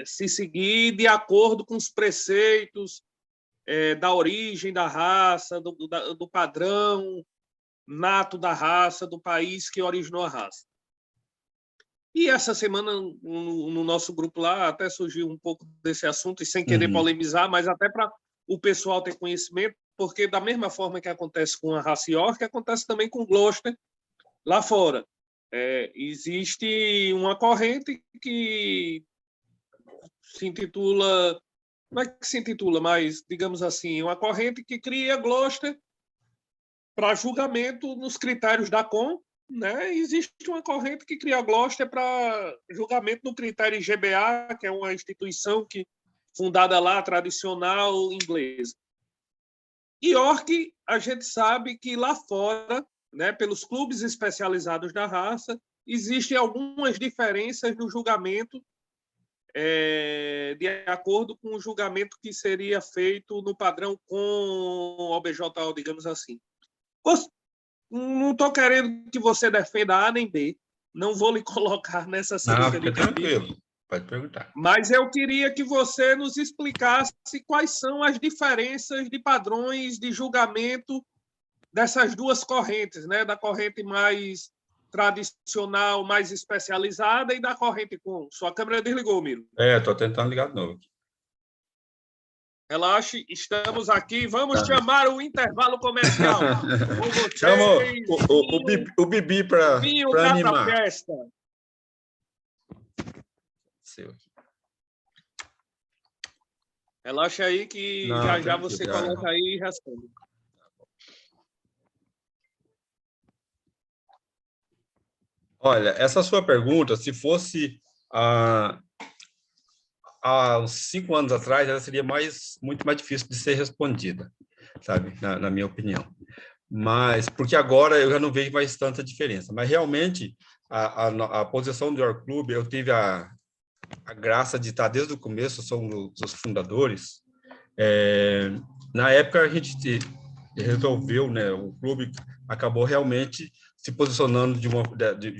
se seguir de acordo com os preceitos da origem da raça, do padrão nato da raça, do país que originou a raça. E essa semana, no nosso grupo lá, até surgiu um pouco desse assunto, e sem querer polemizar, mas até para o pessoal ter conhecimento, porque da mesma forma que acontece com a raça York, acontece também com o Gloucester lá fora. Existe uma corrente que se intitula, não é que se intitula, mas, digamos assim, uma corrente que cria Gloucester para julgamento nos critérios da CON, né? Existe uma corrente que cria Gloucester para julgamento no critério GBA, que é uma instituição fundada lá, tradicional, inglesa. York, a gente sabe que lá fora, né, pelos clubes especializados da raça, existem algumas diferenças no julgamento de acordo com o julgamento que seria feito no padrão com o OBJO, digamos assim. Não estou querendo que você defenda A nem B, não vou lhe colocar nessa Não, fica tranquilo, pode perguntar. Mas eu queria que você nos explicasse quais são as diferenças de padrões de julgamento dessas duas correntes, né? Da corrente mais tradicional, mais especializada, e da corrente com... Sua câmera desligou, Miro. Estou tentando ligar de novo. Relaxe, estamos aqui. Vamos chamar o intervalo comercial. Chama o Bibi para animar. Festa. Relaxa aí que já você coloca aí e responde. Olha, essa sua pergunta, se fosse há uns 5 anos atrás, ela seria muito mais difícil de ser respondida, sabe, na minha opinião. Mas, porque agora eu já não vejo mais tanta diferença. Mas, realmente, a posição do York Club, eu tive a graça de estar desde o começo, sou um dos fundadores. Na época, a gente resolveu, né, o clube acabou realmente se posicionando de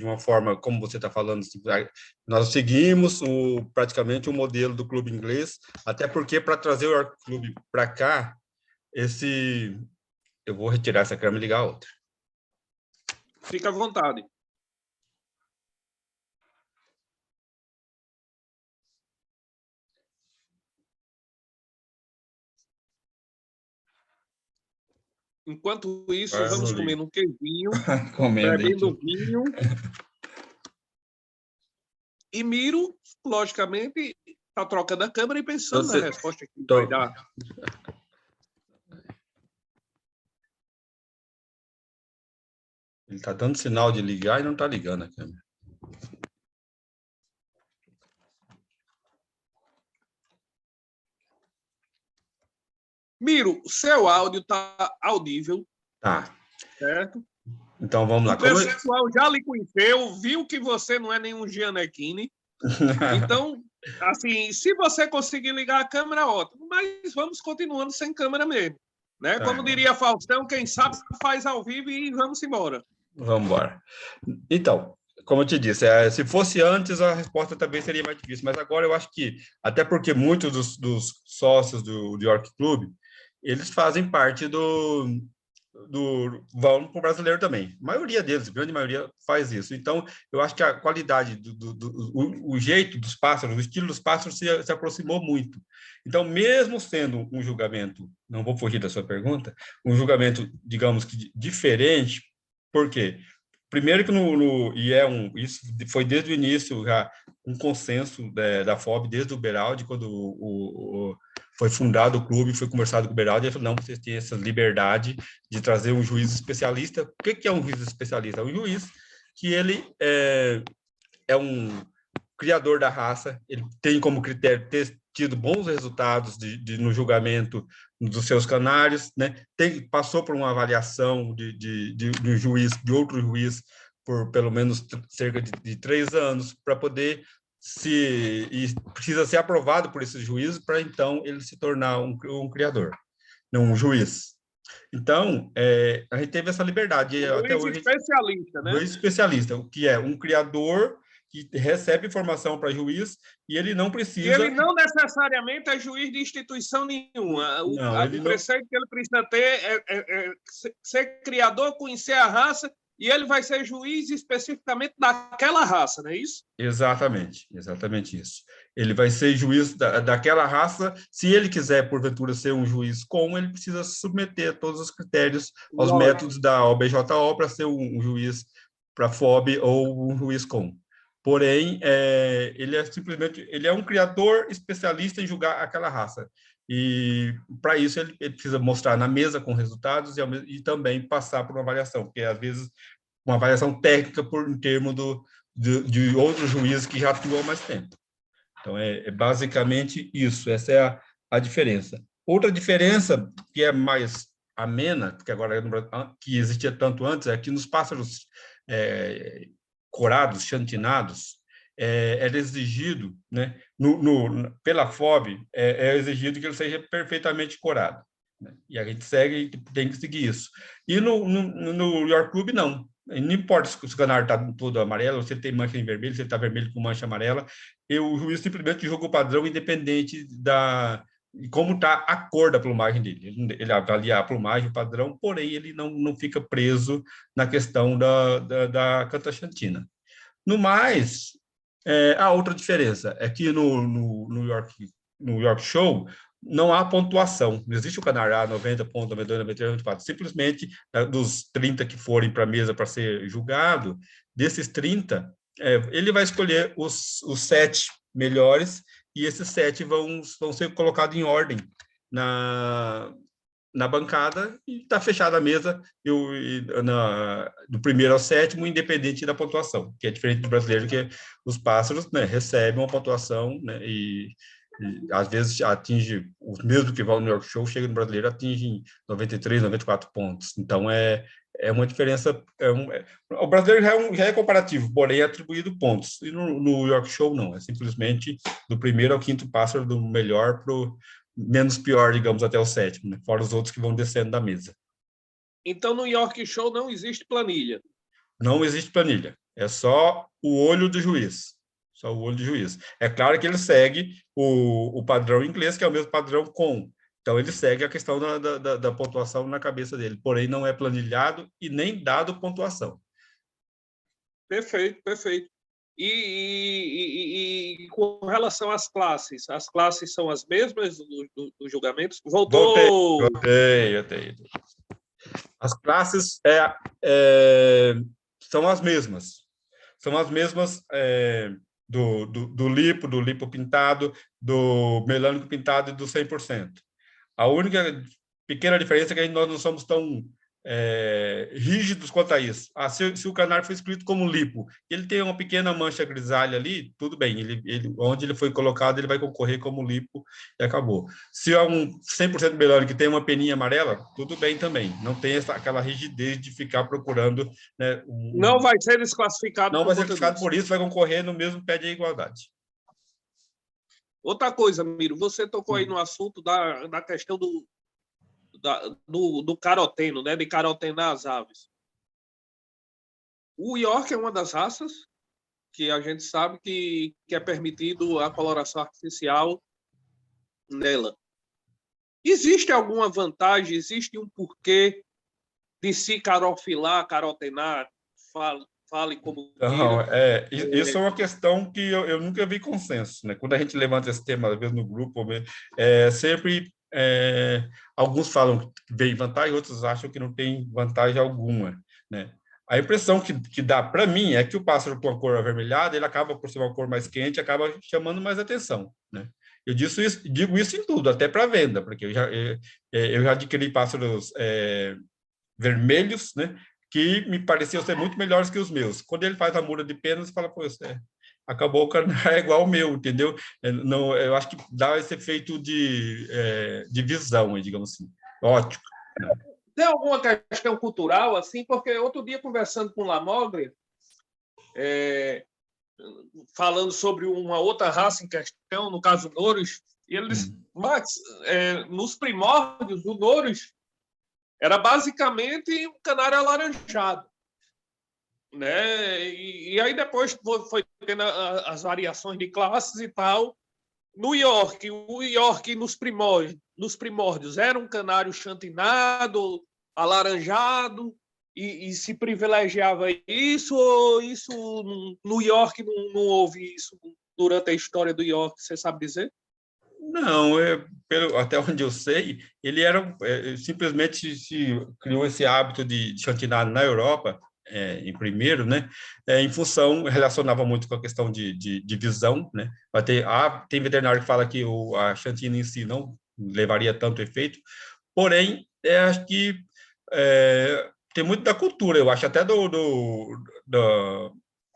uma forma, como você está falando, assim, nós seguimos praticamente o modelo do clube inglês, até porque para trazer o York Club para cá, eu vou retirar essa câmera e ligar a outra. Fica à vontade. Enquanto isso, vamos comendo um queijinho, bebendo vinho. E Miro, logicamente, está trocando a câmera e pensando na resposta que vai dar. Ele está dando sinal de ligar e não está ligando a câmera. Miro, o seu áudio está audível. Tá. Certo? Então, vamos lá. O pessoal já lhe conheceu, viu que você não é nenhum Gianecchini. Então, assim, se você conseguir ligar a câmera, ótimo. Mas vamos continuando sem câmera mesmo. Né? Como diria Faustão, quem sabe faz ao vivo e vamos embora. Vamos embora. Então, como eu te disse, se fosse antes, a resposta também seria mais difícil. Mas agora eu acho que, até porque muitos dos sócios do York Club, eles fazem parte vão para o brasileiro também. A maioria deles, a grande maioria, faz isso. Então, eu acho que a qualidade, o jeito dos pássaros, o estilo dos pássaros se aproximou muito. Então, mesmo sendo um julgamento, não vou fugir da sua pergunta, um julgamento, digamos que diferente, por quê? Primeiro que isso foi desde o início já um consenso da FOB, desde o Beraldi, quando foi fundado o clube, foi conversado com o Beraldi, ele falou, não, vocês têm essa liberdade de trazer um juiz especialista. O que é um juiz especialista? É um juiz que ele é um criador da raça, ele tem como critério ter tido bons resultados no julgamento dos seus canários, né? Passou por uma avaliação de um juiz, de outro juiz, por pelo menos cerca de 3 anos, para poder e precisa ser aprovado por esse juiz para então ele se tornar um criador, não um juiz. Então, a gente teve essa liberdade. Até Juiz hoje, especialista, né? juiz especialista, o que é um criador que recebe informação para juiz e ele não E ele precisa... não necessariamente é juiz de instituição nenhuma. Não, ele O não... preceito que ele precisa ter é ser criador, conhecer a raça, e ele vai ser juiz especificamente daquela raça, não é isso? Exatamente, exatamente isso. Ele vai ser juiz daquela raça. Se ele quiser, porventura, ser um juiz comum, ele precisa submeter a todos os critérios, aos Lógico. métodos da OBJO para ser um juiz para FOB ou um juiz comum. Porém, ele é simplesmente um criador especialista em julgar aquela raça. E, para isso, ele precisa mostrar na mesa com resultados e também passar por uma avaliação, porque, às vezes, uma avaliação técnica em termos de outros juízes que já atuam há mais tempo. Então, basicamente isso. Essa é a diferença. Outra diferença, que é mais amena, que agora que existia tanto antes, é que nos pássaros corados, chantinados, era exigido, né, pela FOB, é exigido que ele seja perfeitamente corado, né? E a gente tem que seguir isso. E no York Club, não. Não importa se o canário está todo amarelo, se ele tem mancha em vermelho, se ele está vermelho com mancha amarela, o juiz simplesmente julga o padrão independente de como está a cor da plumagem dele. Ele avalia a plumagem, o padrão, porém ele não fica preso na questão da cantachantina. No mais, a outra diferença é que no York Show não há pontuação. Não existe o Canará 90 pontos, 92, 93, 94. Simplesmente, dos 30 que forem para a mesa para ser julgado, desses 30, ele vai escolher os 7 melhores e esses 7 vão ser colocados em ordem na bancada e está fechada a mesa do primeiro ao sétimo, independente da pontuação, que é diferente do brasileiro, que os pássaros, né, recebem uma pontuação, né, e às vezes atinge, o mesmo que vão no New York Show, chega no brasileiro, atinge 93, 94 pontos. Então, é uma diferença... o brasileiro já é comparativo, porém é atribuído pontos. E no New York Show, não. É simplesmente do primeiro ao quinto pássaro, do melhor para o menos pior, digamos, até o sétimo, né? Fora os outros que vão descendo da mesa. Então, no York Show não existe planilha. Não existe planilha. É só o olho do juiz. Só o olho do juiz. É claro que ele segue o padrão inglês, que é o mesmo padrão com. Então, ele segue a questão da pontuação na cabeça dele. Porém, não é planilhado e nem dado pontuação. Perfeito, perfeito. E com relação às classes são as mesmas dos julgamentos? Voltou! Voltei. As classes são as mesmas. São as mesmas do lipo pintado, do melânico pintado e do 100%. A única pequena diferença é que nós não somos tão rígidos quanto a isso. Se o canário foi escrito como lipo, ele tem uma pequena mancha grisalha ali, tudo bem, onde ele foi colocado, ele vai concorrer como lipo e acabou. Se é um 100% melânico que tem uma peninha amarela, tudo bem também. Não tem aquela rigidez de ficar procurando... Né, não vai ser desclassificado não vai ser desclassificado por isso, vai concorrer no mesmo pé de igualdade. Outra coisa, Miro, você tocou aí no assunto da questão do caroteno, né, de carotenar as aves. O York é uma das raças que a gente sabe que é permitido a coloração artificial nela. Existe alguma vantagem, existe um porquê de se carofilar, carotenar? Fale como não, queira. Isso é uma questão que eu nunca vi consenso, né? Quando a gente levanta esse tema, às vezes no grupo, sempre alguns falam que vem vantagem, outros acham que não tem vantagem alguma, né? A impressão que dá para mim é que o pássaro com a cor avermelhada, ele acaba por ser uma cor mais quente, acaba chamando mais atenção, né? Eu digo isso em tudo, até para venda, porque eu já adquiri pássaros vermelhos, né, que me pareciam ser muito melhores que os meus. Quando ele faz a muda de penas, fala, pô, acabou o canário é igual ao meu, entendeu? Não, eu acho que dá esse efeito de visão, digamos assim, ótimo. Né? Tem alguma questão cultural, assim? Porque outro dia, conversando com o Lamoglia, falando sobre uma outra raça em questão, no caso, o Noros, e ele disse, Max, nos primórdios, o Noros era basicamente um canário alaranjado. Né? E aí depois foi tendo as variações de classes e tal. O York nos primórdios era um canário chantinado, alaranjado, e se privilegiava isso, ou isso no York não houve isso durante a história do York, você sabe dizer? Não, até onde eu sei, ele era simplesmente se criou esse hábito de chantinar na Europa, em primeiro, né? Em função, relacionava muito com a questão de visão, né? Tem veterinário que fala que a chantina em si não levaria tanto efeito, porém, acho que tem muito da cultura, eu acho, até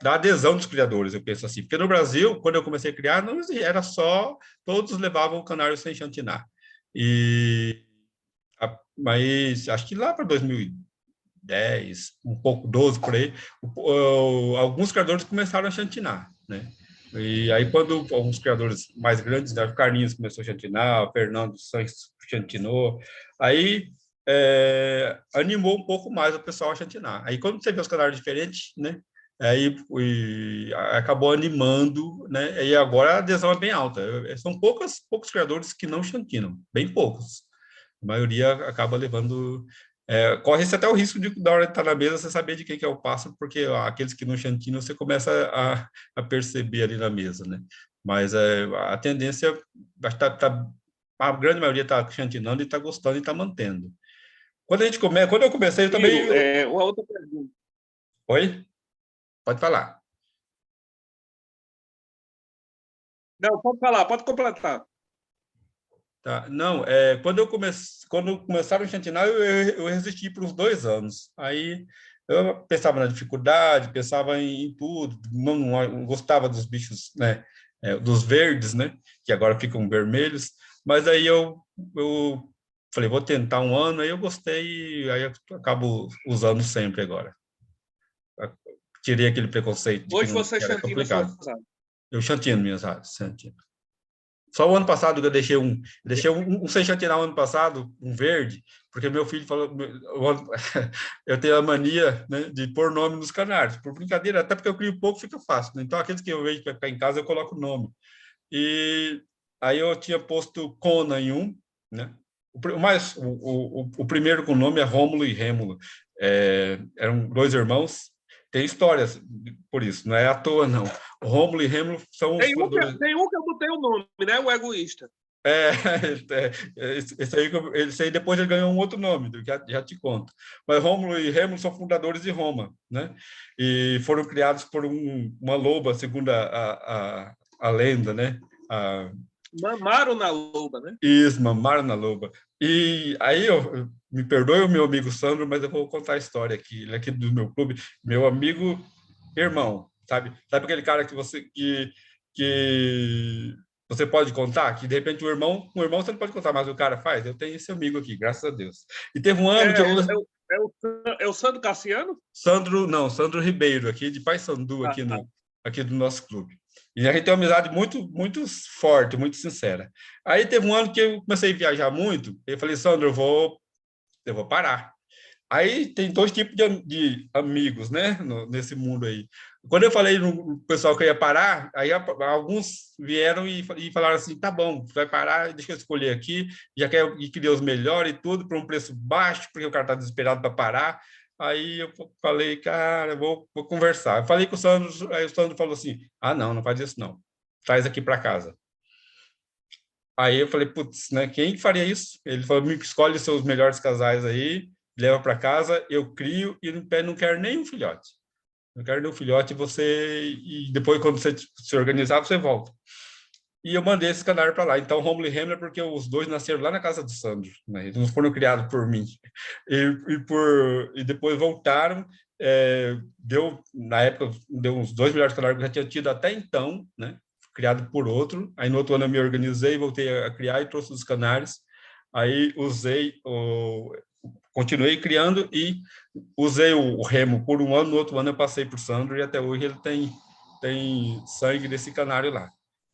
da adesão dos criadores, eu penso assim. Porque no Brasil, quando eu comecei a criar, não era só, todos levavam o canário sem chantinar. Mas acho que lá para 2010, um pouco, 12 por aí, alguns criadores começaram a chantinar, né? E aí, quando alguns criadores mais grandes, né, o Carlinhos começou a chantinar, o Fernando Santos chantinou, aí animou um pouco mais o pessoal a chantinar. Aí, quando você vê os canários diferentes, né, aí acabou animando, né, e agora a adesão é bem alta. São poucos criadores que não chantinam, bem poucos. A maioria acaba levando... corre-se até o risco de, na hora de estar na mesa, você saber de quem que é o pássaro, porque aqueles que não chantinam, você começa a perceber ali na mesa, né? Mas a tendência, a grande maioria está chantinando e está gostando e está mantendo. Quando eu comecei, eu também... Ciro, uma outra pergunta. Oi? Pode falar. Não, pode falar, pode completar. Tá. Não, quando começaram a chantinar, eu resisti por uns 2 anos. Aí eu pensava na dificuldade, pensava em tudo, não gostava dos bichos, né, dos verdes, né, que agora ficam vermelhos. Mas aí eu falei, vou tentar um ano, aí eu gostei, aí eu acabo usando sempre agora. Tirei aquele preconceito de que Hoje não você que era chantina suas complicado. aves. Eu chantino minhas aves, chantino. Só o ano passado que eu deixei um sem chantinar o ano passado, um verde, porque meu filho falou, eu tenho a mania, né, de pôr nome nos canários, por brincadeira, até porque eu crio pouco, fica fácil, né? Então, aqueles que eu vejo para ficar em casa, eu coloco o nome. E aí eu tinha posto Conan em um, né? O primeiro com o nome é Rômulo e Rêmulo. Eram 2 irmãos, tem histórias por isso, não é à toa, não. O Rômulo e Rêmulo são os fundadores. Tem um que eu botei o nome, né? O egoísta. É, esse aí depois ele ganhou um outro nome, já te conto. Mas Rômulo e Rêmulo são fundadores de Roma, né? E foram criados por uma loba, segundo a lenda, né? Mamaram na loba, né? Isma, Marna Loba. E aí, me perdoe o meu amigo Sandro, mas eu vou contar a história aqui. Ele é aqui do meu clube, meu amigo irmão, sabe? Sabe aquele cara que você pode contar? Que de repente um irmão você não pode contar, mas o cara faz? Eu tenho esse amigo aqui, graças a Deus. E teve um ano que eu... É o Sandro Cassiano? Sandro Ribeiro, aqui de Paysandu, Ah, aqui do nosso clube. E a gente tem uma amizade muito, muito forte, muito sincera. Aí teve um ano que eu comecei a viajar muito, e eu falei, Sandro, eu vou parar. Aí tem 2 tipos de amigos, né, nesse mundo aí. Quando eu falei no pessoal que eu ia parar, aí alguns vieram e falaram assim, tá bom, vai parar, deixa eu escolher aqui, já queria os melhores e tudo, por um preço baixo, porque o cara tá desesperado para parar. Aí eu falei, cara, vou conversar. Eu falei com o Sandro, aí o Sandro falou assim, não faz isso não, traz aqui para casa. Aí eu falei, putz, né, quem faria isso? Ele falou, me escolhe os seus melhores casais aí, leva para casa, eu crio e não quero nem um filhote. Não quero nem um filhote, e depois, quando você se organizar, você volta. E eu mandei esse canário para lá. Então, Romulo e Hamler, porque os dois nasceram lá na casa do Sandro, né? Eles não foram criados por mim. E depois voltaram, na época, deu uns 2 melhores canários que eu já tinha tido até então, né? Criado por outro. Aí, no outro ano, eu me organizei, voltei a criar e trouxe os canários. Aí, continuei criando e usei o remo por um ano. No outro ano, eu passei para o Sandro e até hoje ele tem sangue desse canário lá.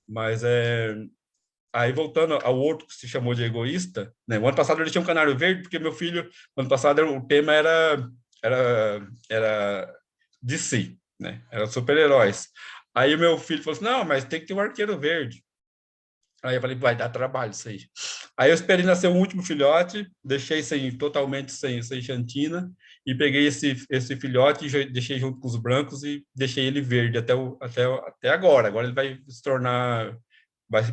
Mas aí, voltando ao outro que se chamou de egoísta, né? O ano passado ele tinha um canário verde, porque meu filho, ano passado, o tema era DC, né? Era super-heróis. Aí o meu filho falou assim, não, mas tem que ter um arqueiro verde. Aí eu falei, vai dar trabalho isso aí. Aí eu esperei nascer o último filhote, deixei totalmente sem xantina, e peguei esse filhote e deixei junto com os brancos e deixei ele verde até agora. Agora ele vai se tornar,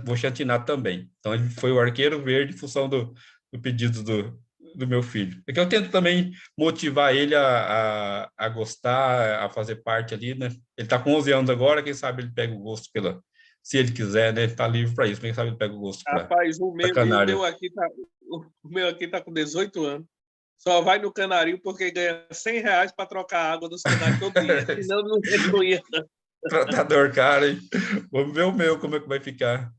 vou xantinar também. Então ele foi o arqueiro verde em função do pedido do meu filho. É que eu tento também motivar ele a gostar, a fazer parte ali, né? Ele está com 11 anos agora, quem sabe ele pega o gosto se ele quiser, né? Ele está livre para isso, quem sabe ele pega o gosto Rapaz, para canário. o meu aqui tá com 18 anos. Só vai no canarinho porque ganha R$ 100 para trocar a água dos canários todo dia. Senão não ia. Tratador, cara, hein? Vamos ver o meu, como é que vai ficar.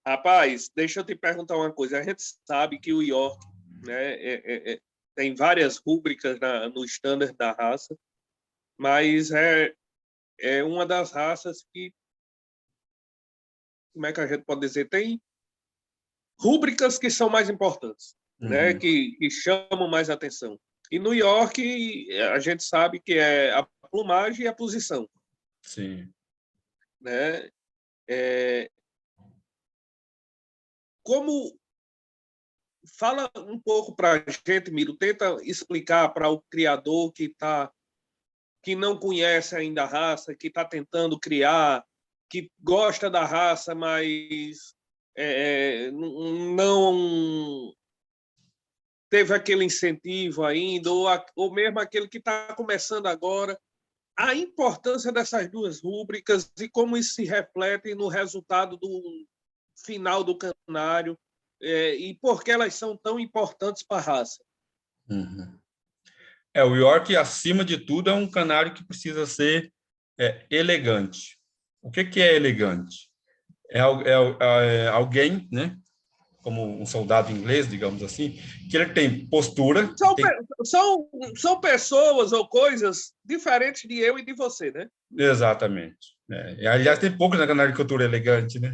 Rapaz, deixa eu te perguntar uma coisa. A gente sabe que o York, né, tem várias rúbricas no standard da raça, mas é uma das raças que, como é que a gente pode dizer, tem rúbricas que são mais importantes, né, que chamam mais atenção. E no York, a gente sabe que é a plumagem e a posição. Sim. Né? Como fala um pouco para a gente, Miro, tenta explicar para o criador que não conhece ainda a raça, que está tentando criar, que gosta da raça, mas não teve aquele incentivo ainda, ou mesmo aquele que está começando agora, a importância dessas duas rúbricas e como isso se reflete no resultado do final do canário, e por que elas são tão importantes para a raça. O York, acima de tudo, é um canário que precisa ser elegante. O que é elegante? É alguém, né, como um soldado inglês, digamos assim, que ele tem postura. São pessoas ou coisas diferentes de eu e de você, né? Exatamente. Aliás, tem pouco na canaricultura elegante, né?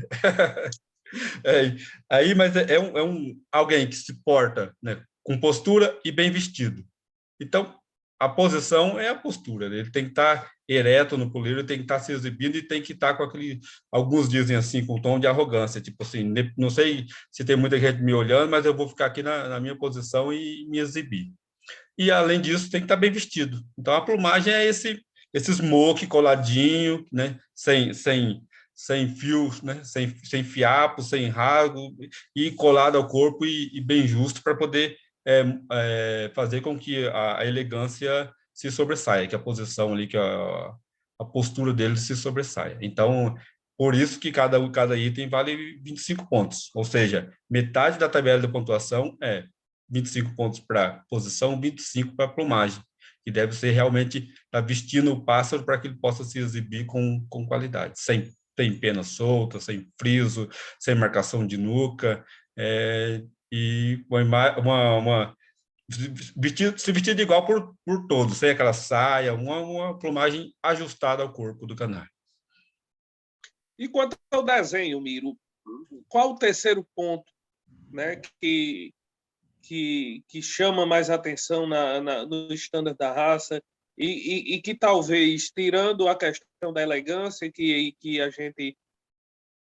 Mas é alguém que se porta, né, com postura e bem vestido. Então, a posição é a postura. Ele tem que estar ereto no puleiro, ele tem que estar se exibindo e tem que estar com aquele, alguns dizem assim, com um tom de arrogância, tipo assim, não sei se tem muita gente me olhando, mas eu vou ficar aqui na minha posição e me exibir. E, além disso, tem que estar bem vestido. Então, a plumagem é esse smoke coladinho, né, sem fios, né, sem fiapo, sem rasgo, e colado ao corpo e bem justo para poder fazer com que a elegância se sobressaia, que a posição ali, que a postura dele se sobressaia. Então, por isso que cada item vale 25 pontos, ou seja, metade da tabela de pontuação é 25 pontos para posição, 25 para plumagem, que deve ser realmente estar vestindo o pássaro para que ele possa se exibir com qualidade, sem pena solta, sem friso, sem marcação de nuca, e se vestir de igual por todos, sem aquela saia, uma plumagem ajustada ao corpo do canário. E quanto ao desenho, Miro, qual o terceiro ponto, né, que chama mais atenção no standard da raça e que talvez, tirando a questão da elegância, que a gente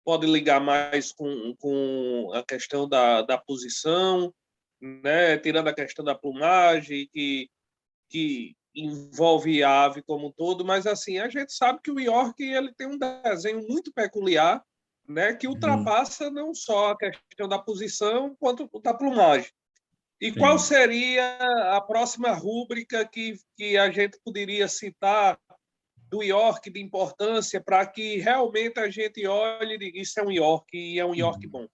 pode ligar mais com a questão da posição, né? Tirando a questão da plumagem, que envolve a ave como um todo, mas assim, a gente sabe que o York ele tem um desenho muito peculiar, né? Que ultrapassa não só a questão da posição, quanto da plumagem. E Sim. Qual seria a próxima rúbrica que a gente poderia citar do York de importância para que realmente a gente olhe e diga isso é um York e é um York bom?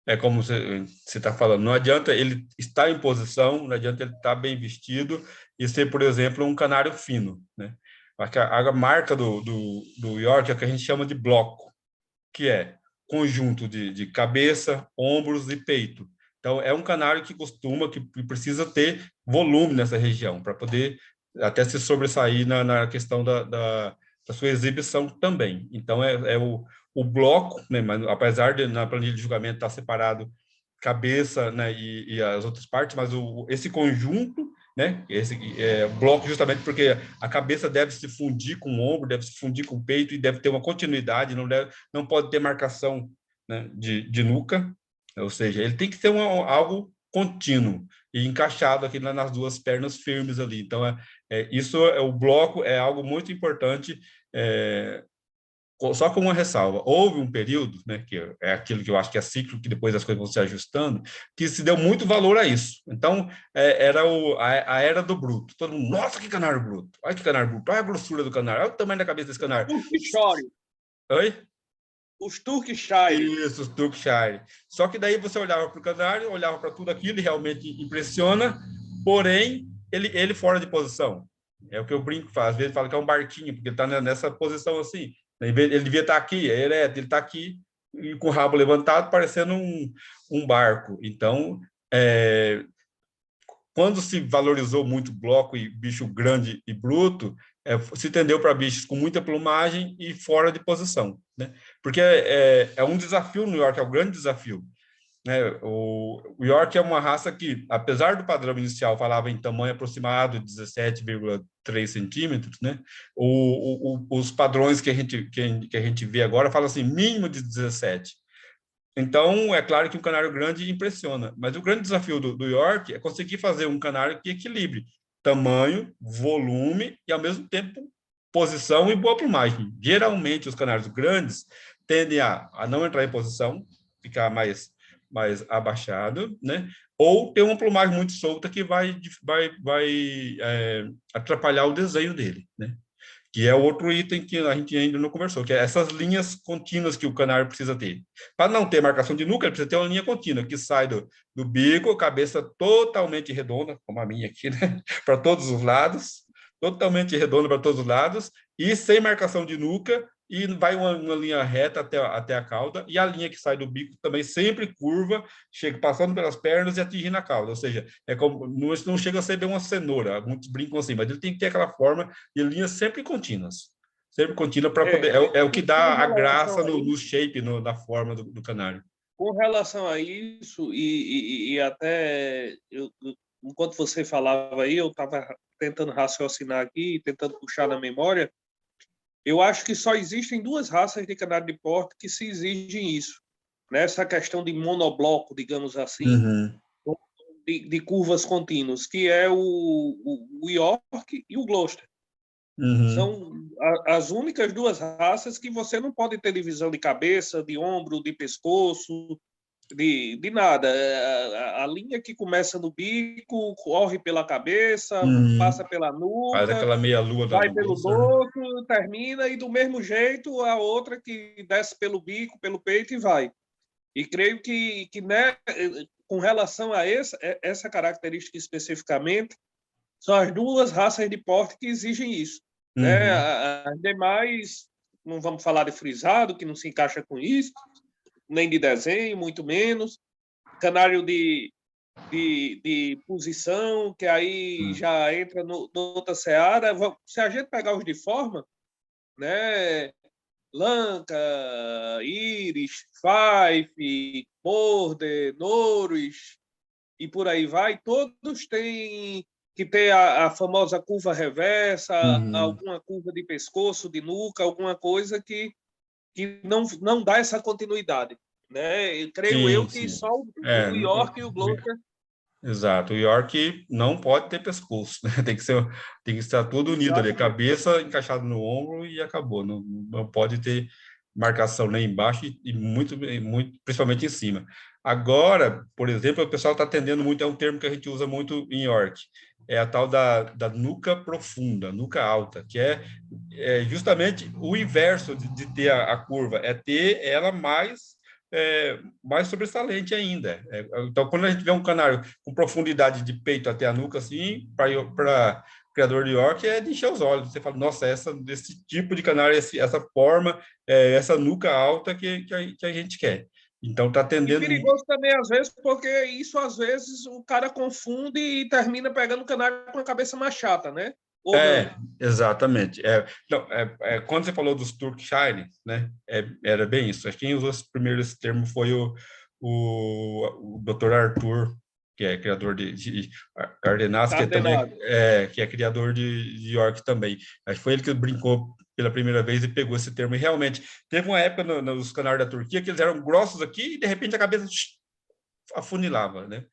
É como você está falando, não adianta ele estar em posição, não adianta ele estar bem vestido e ser, por exemplo, um canário fino, né? Acho que a marca do York é o que a gente chama de bloco, que é conjunto de cabeça, ombros e peito. Então, é um canário que precisa ter volume nessa região, para poder até se sobressair na questão da sua exibição também. Então, o bloco, né, mas apesar de na planilha de julgamento estar separado cabeça, né, e as outras partes, mas esse conjunto, né, esse bloco justamente porque a cabeça deve se fundir com o ombro, deve se fundir com o peito e deve ter uma continuidade, não pode ter marcação, né, de nuca, ou seja, ele tem que ter algo contínuo e encaixado aqui nas duas pernas firmes ali. Então, o bloco é algo muito importante, só com uma ressalva. Houve um período, né, que é aquilo que eu acho que é ciclo, que depois as coisas vão se ajustando, que se deu muito valor a isso. Então, era a era do bruto. Todo mundo, nossa, que canário bruto! Olha que canário bruto! Olha a grossura do canário! Olha o tamanho da cabeça desse canário! Turkshire. Oi? Os Turkshire. Isso, os Turkshire. Só que daí você olhava para o canário, olhava para tudo aquilo e realmente impressiona, porém, ele fora de posição. É o que eu brinco, às vezes falo que é um barquinho, porque ele está nessa posição assim. Ele devia estar aqui, é ereto, ele está aqui com o rabo levantado, parecendo um barco. Então, quando se valorizou muito bloco e bicho grande e bruto, se tendeu para bichos com muita plumagem e fora de posição, né? Porque é um desafio no York, é um grande desafio, né? O York é uma raça que, apesar do padrão inicial falava em tamanho aproximado de 17,3 centímetros, né? Os padrões que a gente vê agora falam assim, mínimo de 17. Então, é claro que um canário grande impressiona, mas o grande desafio do York é conseguir fazer um canário que equilibre tamanho, volume e, ao mesmo tempo, posição e boa plumagem. Geralmente, os canários grandes tendem a não entrar em posição, ficar mais abaixado, né? Ou ter uma plumagem muito solta que vai atrapalhar o desenho dele, né? Que é outro item que a gente ainda não conversou, que é essas linhas contínuas que o canário precisa ter. Para não ter marcação de nuca, ele precisa ter uma linha contínua, que sai do bico, cabeça totalmente redonda, como a minha aqui, né? Para todos os lados, totalmente redonda para todos os lados, e sem marcação de nuca, e vai uma linha reta até a cauda, e a linha que sai do bico também sempre curva, chega passando pelas pernas e atingindo a cauda, ou seja, não chega a ser bem uma cenoura, muitos brincam assim, mas ele tem que ter aquela forma de linhas sempre contínua para poder, é o que dá a graça no shape, na forma do canário. Com relação a isso, e até enquanto você falava aí, eu estava tentando raciocinar aqui, tentando puxar na memória, eu acho que só existem duas raças de canário de porte que se exigem isso, nessa questão de monobloco, digamos assim, de curvas contínuas, que é o York e o Gloucester. São as únicas duas raças que você não pode ter divisão de cabeça, de ombro, de pescoço, de nada. A linha que começa no bico, corre pela cabeça, passa pela Faz nuca, aquela meia-lua vai do pelo Gloucester. dorso, termina, e do mesmo jeito a outra que desce pelo bico, pelo peito e vai. E creio que né, com relação a essa característica especificamente, são as duas raças de porte que exigem isso. Né? As demais, não vamos falar de frisado, que não se encaixa com isso, nem de desenho, muito menos. Canário de posição, que aí já entra noutra seara. Se a gente pegar os de forma, né? Lanka, Iris, Fife, Border, Norris e por aí vai, todos têm que ter a famosa curva reversa, alguma curva de pescoço, de nuca, alguma coisa que não dá essa continuidade. Né? E creio eu que Sim. só o York e o Gloucester. Exato, o York não pode ter pescoço, né? Tem que estar tudo unido ali, cabeça encaixada no ombro e acabou. Não pode ter marcação nem embaixo e muito, principalmente em cima. Agora, por exemplo, o pessoal está atendendo muito, é um termo que a gente usa muito em York, é a tal da nuca profunda, nuca alta, que é justamente o inverso de ter a curva, é ter ela mais mais sobressalente ainda. Então, quando a gente vê um canário com profundidade de peito até a nuca, assim, para criador de York, é de encher os olhos. Você fala, nossa, esse tipo de canário, essa forma, essa nuca alta que a gente quer. Então, está E atendendo. perigoso também, às vezes, porque isso, às vezes, o cara confunde e termina pegando o canário com a cabeça mais chata, né? Ou não? Exatamente. Não, quando você falou dos Turkshire, né, era bem isso. Acho que quem usou esse termo foi o Dr. Arthur, que é criador de Cardenas, que é também Cardenado. que é criador de York também. Acho que foi ele que brincou pela primeira vez e pegou esse termo. E realmente, teve uma época nos canários da Turquia que eles eram grossos aqui e, de repente, a cabeça afunilava, né?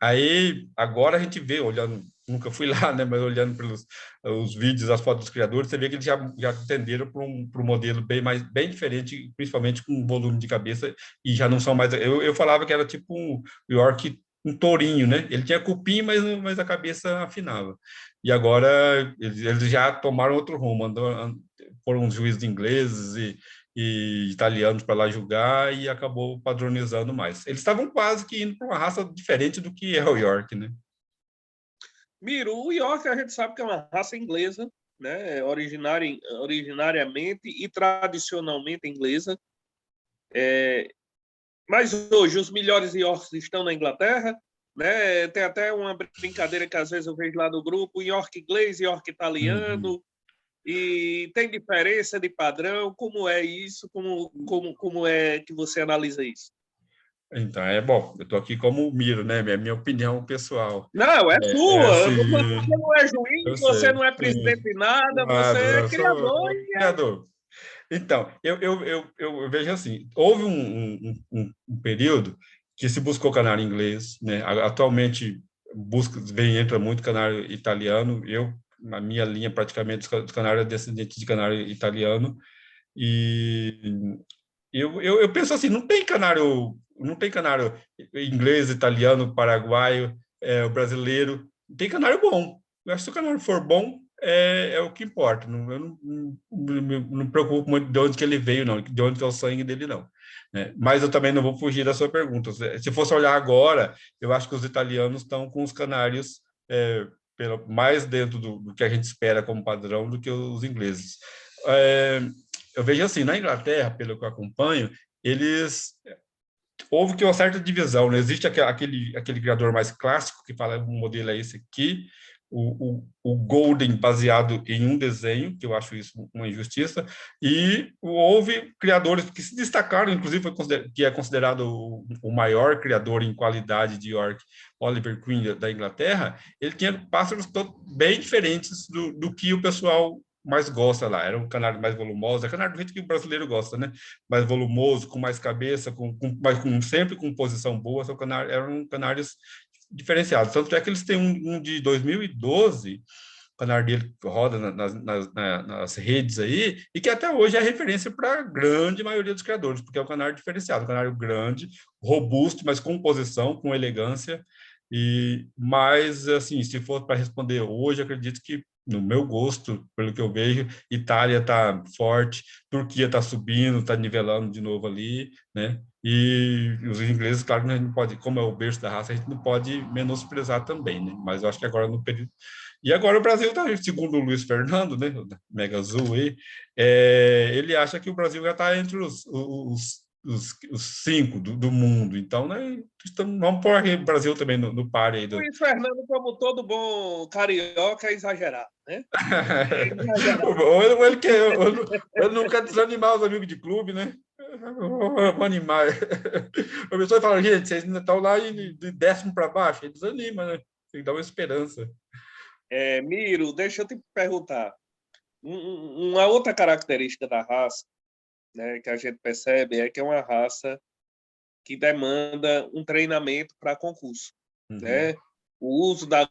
Aí, agora a gente vê, olhando, nunca fui lá, né, mas olhando pelos os vídeos, as fotos dos criadores, você vê que eles já tenderam para um modelo bem diferente, principalmente com volume de cabeça, e já não são mais... Eu falava que era tipo um York, um tourinho, né? Ele tinha cupim, mas a cabeça afinava. E agora eles já tomaram outro rumo, foram os juízes ingleses e italianos para lá julgar e acabou padronizando mais. Eles estavam quase que indo para uma raça diferente do que é o York, né? Miro, o York a gente sabe que é uma raça inglesa, né? Originariamente e tradicionalmente inglesa. Mas hoje os melhores Yorks estão na Inglaterra, né? Tem até uma brincadeira que às vezes eu vejo lá no grupo, York inglês, York Uhum. italiano, e tem diferença de padrão. Como é isso? Como é que você analisa isso? Então, bom, eu estou aqui como miro, né? Minha opinião pessoal. Não, é sua. Assim, Você não é eu juiz, você sei, não é presidente sim, de nada, você nada, é eu criador. sou criador. Então, eu vejo assim, houve um período que se buscou canário inglês, né? Atualmente entra muito canário italiano. Na minha linha, praticamente, os canários é descendente de canário italiano. E eu penso assim, não tem canário inglês, italiano, paraguaio, o brasileiro, tem canário bom. Eu acho que se o canário for bom, é o que importa. Eu não me preocupo muito de onde que ele veio, não, de onde que é o sangue dele, não. Né? Mas eu também não vou fugir da sua pergunta. Se fosse olhar agora, eu acho que os italianos estão com os canários mais dentro do que a gente espera como padrão do que os ingleses. É, eu vejo assim, na Inglaterra, pelo que eu acompanho, eles houve que uma certa divisão, né? Existe aquele criador mais clássico que fala um modelo é esse aqui, o Golden baseado em um desenho, que eu acho isso uma injustiça, e houve criadores que se destacaram, inclusive que é considerado o maior criador em qualidade de York, Oliver Queen da Inglaterra. Ele tinha pássaros bem diferentes do que o pessoal mais gosta lá. Era um canário mais volumoso, é canário do jeito que o brasileiro gosta, né? Mais volumoso, com mais cabeça, sempre com posição boa. Eram canários diferenciados. Tanto é que eles têm um de 2012, o canário dele que roda nas redes aí, e que até hoje é referência para a grande maioria dos criadores, porque é um canário diferenciado, um canário grande, robusto, mas com posição, com elegância. Mas, assim, se for para responder hoje, acredito que, no meu gosto, pelo que eu vejo, Itália está forte, Turquia está subindo, está nivelando de novo ali, né? E os ingleses, claro, a gente não pode, como é o berço da raça, a gente não pode menosprezar também, né? Mas eu acho que agora no período. E agora o Brasil está, segundo o Luiz Fernando, né? O Mega Azul aí, ele acha que o Brasil já está entre os cinco do mundo. Então, né, vamos pôr o Brasil também no par aí. Luiz Fernando, como todo bom carioca, é exagerado, né? É exagerado. Ou ele quer, ou ele não quer desanimar os amigos de clube, né? Vou animar. A pessoa fala, gente, vocês ainda estão lá de décimo para baixo, aí desanima, né? Tem que dar uma esperança. Miro, deixa eu te perguntar. Uma outra característica da raça, né, que a gente percebe é que é uma raça que demanda um treinamento para concurso, Uhum. né? O uso da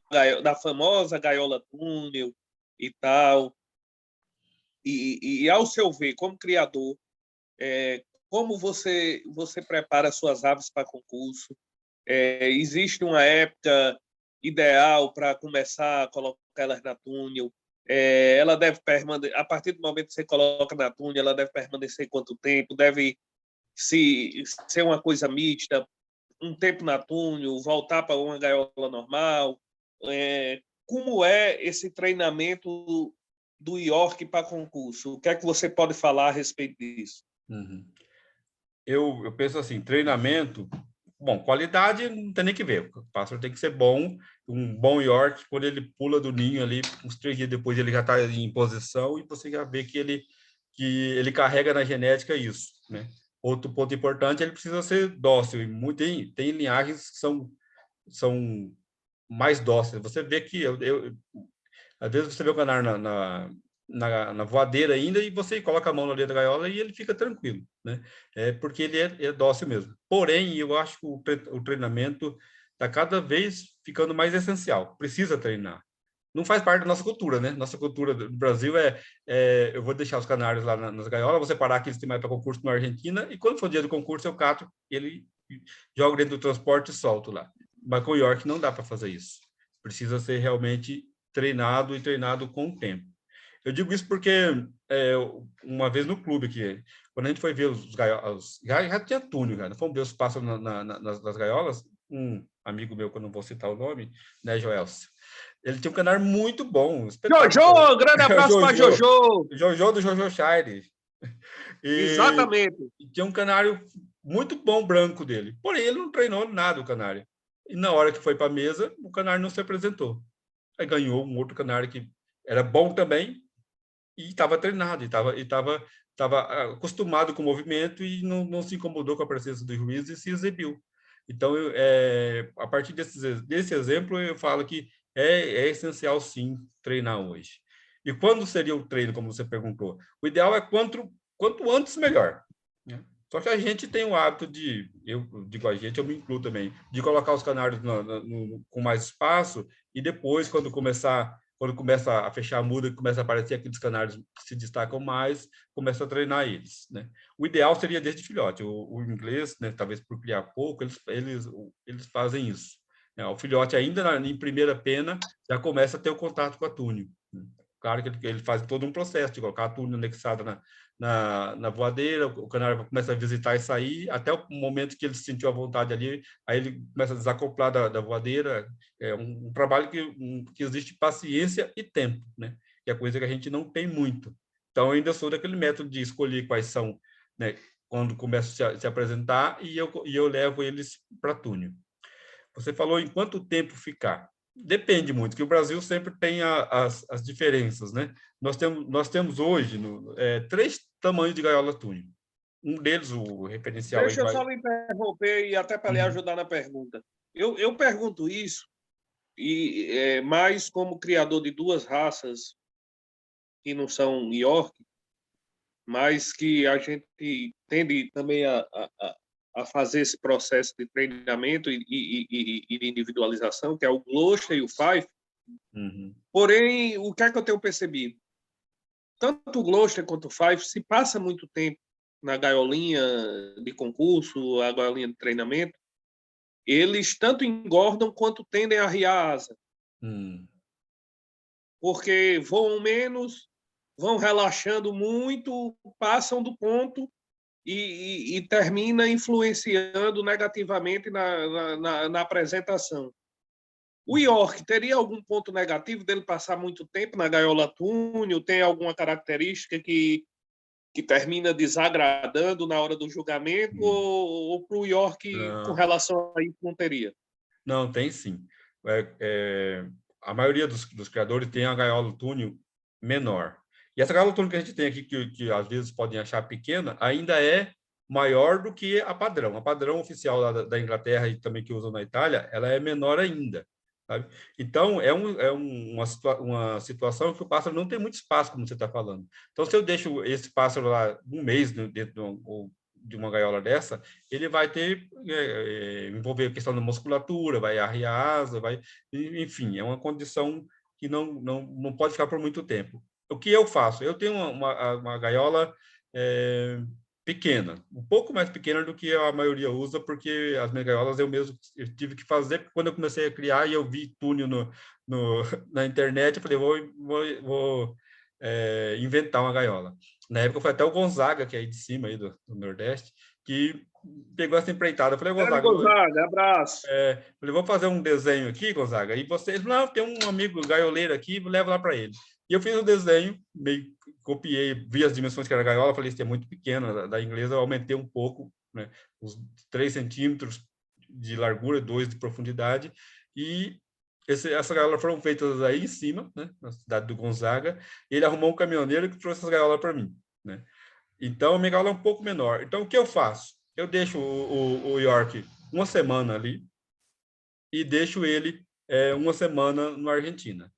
famosa gaiola túnel e tal. E ao seu ver, como criador, como você prepara suas aves para concurso? Existe uma época ideal para começar a colocar elas na túnel? Ela deve permanecer, a partir do momento que você coloca na túnel, ela deve permanecer quanto tempo? Deve se ser uma coisa mista, um tempo na túnel, voltar para uma gaiola normal. Como é esse treinamento do York para concurso? O que é que você pode falar a respeito disso? Uhum. Eu penso assim, treinamento, bom, qualidade não tem nem que ver, o pássaro tem que ser bom, um bom York, quando ele pula do ninho ali, uns 3 dias depois ele já está em posição e você já vê que ele carrega na genética isso, né? Outro ponto importante, ele precisa ser dócil, e tem linhagens que são mais dóceis, você vê que às vezes você vê o canário na voadeira ainda e você coloca a mão na orelha da gaiola e ele fica tranquilo, né? Porque ele é dócil mesmo. Porém, eu acho que o treinamento está cada vez ficando mais essencial. Precisa treinar. Não faz parte da nossa cultura, né? Nossa cultura do Brasil eu vou deixar os canários lá nas gaiolas, vou separar aqueles que tem mais para concurso na Argentina e quando for dia do concurso eu cato ele jogo dentro do transporte e solto lá. Mas com o York não dá para fazer isso. Precisa ser realmente treinado e treinado com o tempo. Eu digo isso porque uma vez no clube aqui, quando a gente foi ver os gaiolas, já tinha túnel, cara. Fomos ver os pássaros nas gaiolas. Um amigo meu, que eu não vou citar o nome, né, Joelcio, ele tinha um canário muito bom, um espetáculo. Jojo, grande abraço para Jojo. Jojo do Jojo Shire. Exatamente. E tinha um canário muito bom branco dele. Porém, ele não treinou nada o canário. E na hora que foi para a mesa, o canário não se apresentou. Aí ganhou um outro canário que era bom também e estava treinado, estava acostumado com o movimento e não se incomodou com a presença do juiz e se exibiu. Então, a partir desse exemplo, eu falo que é essencial, sim, treinar hoje. E quando seria o treino, como você perguntou? O ideal é quanto antes, melhor, né? Só que a gente tem o hábito eu digo a gente, eu me incluo também, de colocar os canários com mais espaço e depois, quando começa a fechar a muda, começa a aparecer aqueles canários que se destacam mais, começa a treinar eles, né? O ideal seria desde filhote. O inglês, né, talvez por criar pouco, eles fazem isso, né? O filhote ainda em primeira pena já começa a ter o contato com a túnel, né? Claro que ele faz todo um processo de colocar a túnel anexada na voadeira, o canário começa a visitar e sair, até o momento que ele sentiu a vontade ali, aí ele começa a desacoplar da voadeira. É um trabalho que existe paciência e tempo, né? Que é coisa que a gente não tem muito. Então, eu ainda sou daquele método de escolher quais são, né, quando começam a se apresentar, e eu levo eles para túnel. Você falou em quanto tempo ficar. Depende muito, que o Brasil sempre tem as diferenças, né? Nós temos hoje 3 tamanhos de gaiola túnel. Um deles, o referencial aí Deixa eu vai. só lhe interromper e até para lhe ajudar na pergunta. Eu pergunto isso e mais como criador de duas raças que não são York, mas que a gente tende também a fazer esse processo de treinamento e de individualização, que é o Gloucester e o Fife. Uhum. Porém, o que é que eu tenho percebido? Tanto o Gloucester quanto o Fife se passa muito tempo na gaiolinha de concurso, a gaiolinha de treinamento, eles tanto engordam quanto tendem a riar a asa. Porque voam menos, vão relaxando muito, passam do ponto e termina influenciando negativamente na apresentação. O York teria algum ponto negativo dele passar muito tempo na gaiola túnel? Tem alguma característica que termina desagradando na hora do julgamento? Ou para o York, com relação a isso, não teria? Não, tem sim. A maioria dos criadores tem a gaiola túnel menor. E essa gaiola túnel que a gente tem aqui, que às vezes podem achar pequena, ainda é maior do que a padrão. A padrão oficial lá da Inglaterra e também que usam na Itália, ela é menor ainda, sabe? Então, uma situação que o pássaro não tem muito espaço, como você está falando. Então, se eu deixo esse pássaro lá um mês dentro de uma gaiola dessa, ele vai envolver a questão da musculatura, vai arriar a asa, enfim, é uma condição que não pode ficar por muito tempo. O que eu faço? Eu tenho uma gaiola pequena, um pouco mais pequena do que a maioria usa, porque as minhas gaiolas eu mesmo tive que fazer, quando eu comecei a criar e eu vi túnel na internet, eu falei, vou inventar uma gaiola. Na época foi até o Gonzaga, que é aí de cima, aí do Nordeste, que pegou essa empreitada. Eu falei, Grande Gonzaga, Gonzaga, abraço. falei, vou fazer um desenho aqui, Gonzaga, e vocês, não, tem um amigo gaioleiro aqui, leva lá para ele. E eu fiz o desenho, meio copiei, vi as dimensões que era a gaiola, falei, isso é muito pequeno, da inglesa eu aumentei um pouco, né, uns 3 centímetros de largura, 2 de profundidade, e essas gaiolas foram feitas aí em cima, né, na cidade do Gonzaga, e ele arrumou um caminhoneiro que trouxe essas gaiolas para mim, né. Então, a minha gaiola é um pouco menor. Então, o que eu faço? Eu deixo o York uma semana ali e deixo ele uma semana na Argentina.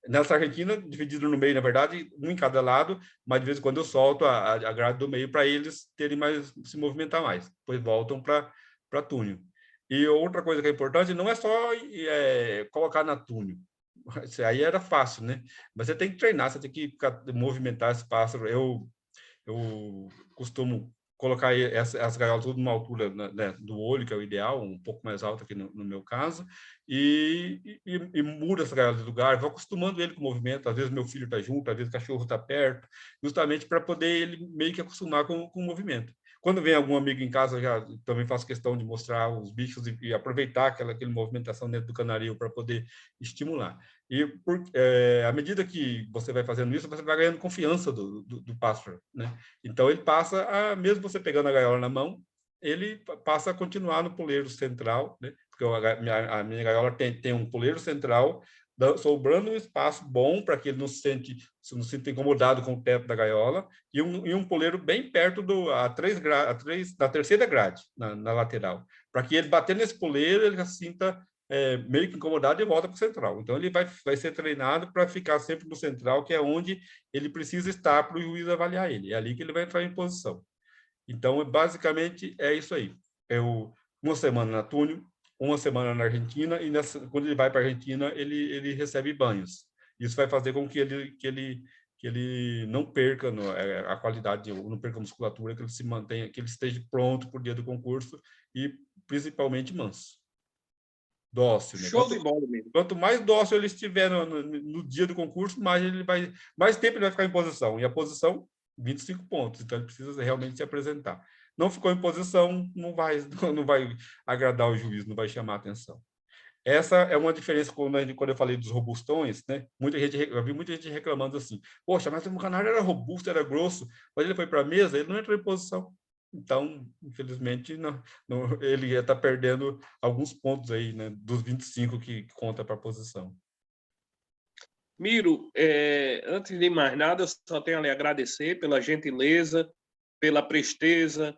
Nessa Argentina, dividido no meio, na verdade, um em cada lado, mas de vez em quando eu solto a grade do meio para eles terem mais, se movimentar mais. Depois voltam para túnel. E outra coisa que é importante, não é só colocar na túnel. Isso aí era fácil, né? Mas você tem que treinar, você tem que movimentar esse pássaro. Eu costumo colocar as gaiolas tudo numa altura, né, do olho, que é o ideal, um pouco mais alto aqui no meu caso, e muda essa gaiola de lugar, vou acostumando ele com o movimento, às vezes meu filho está junto, às vezes o cachorro está perto, justamente para poder ele meio que acostumar com o movimento. Quando vem algum amigo em casa, já também faço questão de mostrar os bichos e aproveitar aquela movimentação dentro do canarinho para poder estimular. E à medida que você vai fazendo isso, você vai ganhando confiança do pássaro, né? Então, ele passa mesmo você pegando a gaiola na mão, ele passa a continuar no poleiro central, né? Porque a minha gaiola tem um poleiro central, sobrando um espaço bom para que ele não se sinta incomodado com o teto da gaiola, e um poleiro bem perto da terceira grade, na lateral, para que ele bater nesse poleiro, ele já sinta meio que incomodado e volta para o central. Então, ele vai ser treinado para ficar sempre no central, que é onde ele precisa estar para o juiz avaliar ele. É ali que ele vai entrar em posição. Então, basicamente, é isso aí. Uma semana na túnel, uma semana na Argentina, e quando ele vai para a Argentina, ele recebe banhos. Isso vai fazer com que ele não perca a qualidade, não perca a musculatura, que ele se mantenha, que ele esteja pronto para o dia do concurso e, principalmente, manso. Dócil, né? Show de bola mesmo. Quanto mais dócil ele estiver no dia do concurso, mais tempo ele vai ficar em posição. E a posição, 25 pontos. Então, ele precisa realmente se apresentar. Não ficou em posição, não vai agradar o juiz, não vai chamar a atenção. Essa é uma diferença quando eu falei dos robustões, né? Eu vi muita gente reclamando assim, poxa, mas o canário era robusto, era grosso, mas ele foi para a mesa, ele não entrou em posição. Então, infelizmente, ele ia estar perdendo alguns pontos aí, né, dos 25 que conta para a posição. Miro, antes de mais nada, eu só tenho a lhe agradecer pela gentileza, pela presteza,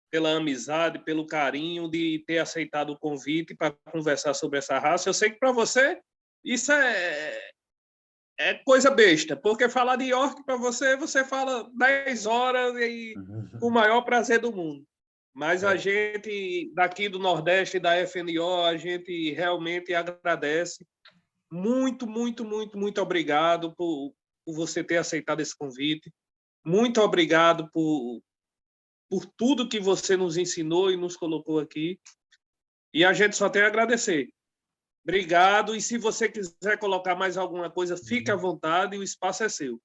pela amizade, pelo carinho de ter aceitado o convite para conversar sobre essa raça. Eu sei que para você isso é coisa besta, porque falar de York para você fala 10 horas e com o maior prazer do mundo. Mas a gente daqui do Nordeste, da FNO, a gente realmente agradece. Muito, muito, muito, muito obrigado por você ter aceitado esse convite. Muito obrigado por tudo que você nos ensinou e nos colocou aqui. E a gente só tem a agradecer. Obrigado. E se você quiser colocar mais alguma coisa, fique à vontade, o espaço é seu.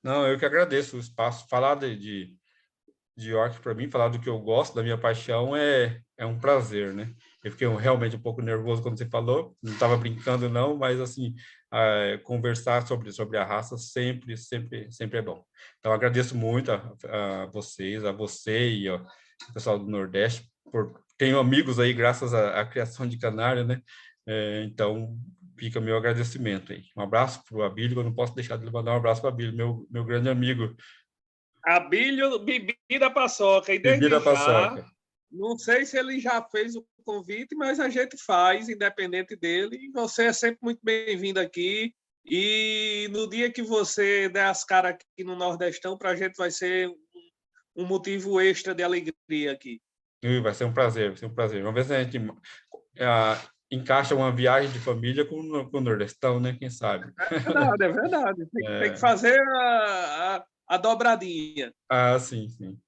Não, eu que agradeço o espaço. Falar de York, para mim, falar do que eu gosto, da minha paixão, é um prazer, né? Eu fiquei realmente um pouco nervoso quando você falou, não estava brincando, não, mas, assim, conversar sobre a raça sempre, sempre, sempre é bom. Então, agradeço muito a vocês, a você e o pessoal do Nordeste, tenho amigos aí, graças à criação de canário, né? Então, fica meu agradecimento aí. Um abraço para o Abílio, eu não posso deixar de mandar um abraço para o Abílio, meu grande amigo. Abílio, bebida paçoca. E desde Bebida já, paçoca. não sei se ele já fez o convite, mas a gente faz, independente dele. E você é sempre muito bem-vindo aqui. E no dia que você der as caras aqui no Nordestão, para a gente vai ser um motivo extra de alegria aqui. Vai ser um prazer, vai ser um prazer. Vamos ver se a gente encaixa uma viagem de família com o Nordestão, né? Quem sabe? É verdade. Tem que fazer a dobradinha. Sim, sim.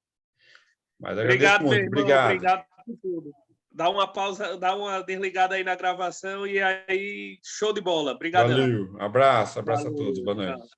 Mas agradeço Obrigado, meu muito. irmão. Obrigado. Obrigado por tudo. Dá uma pausa, dá uma desligada aí na gravação e aí, show de bola. Obrigadão. Valeu. Abraço a todos. Valeu, Boa noite. tchau.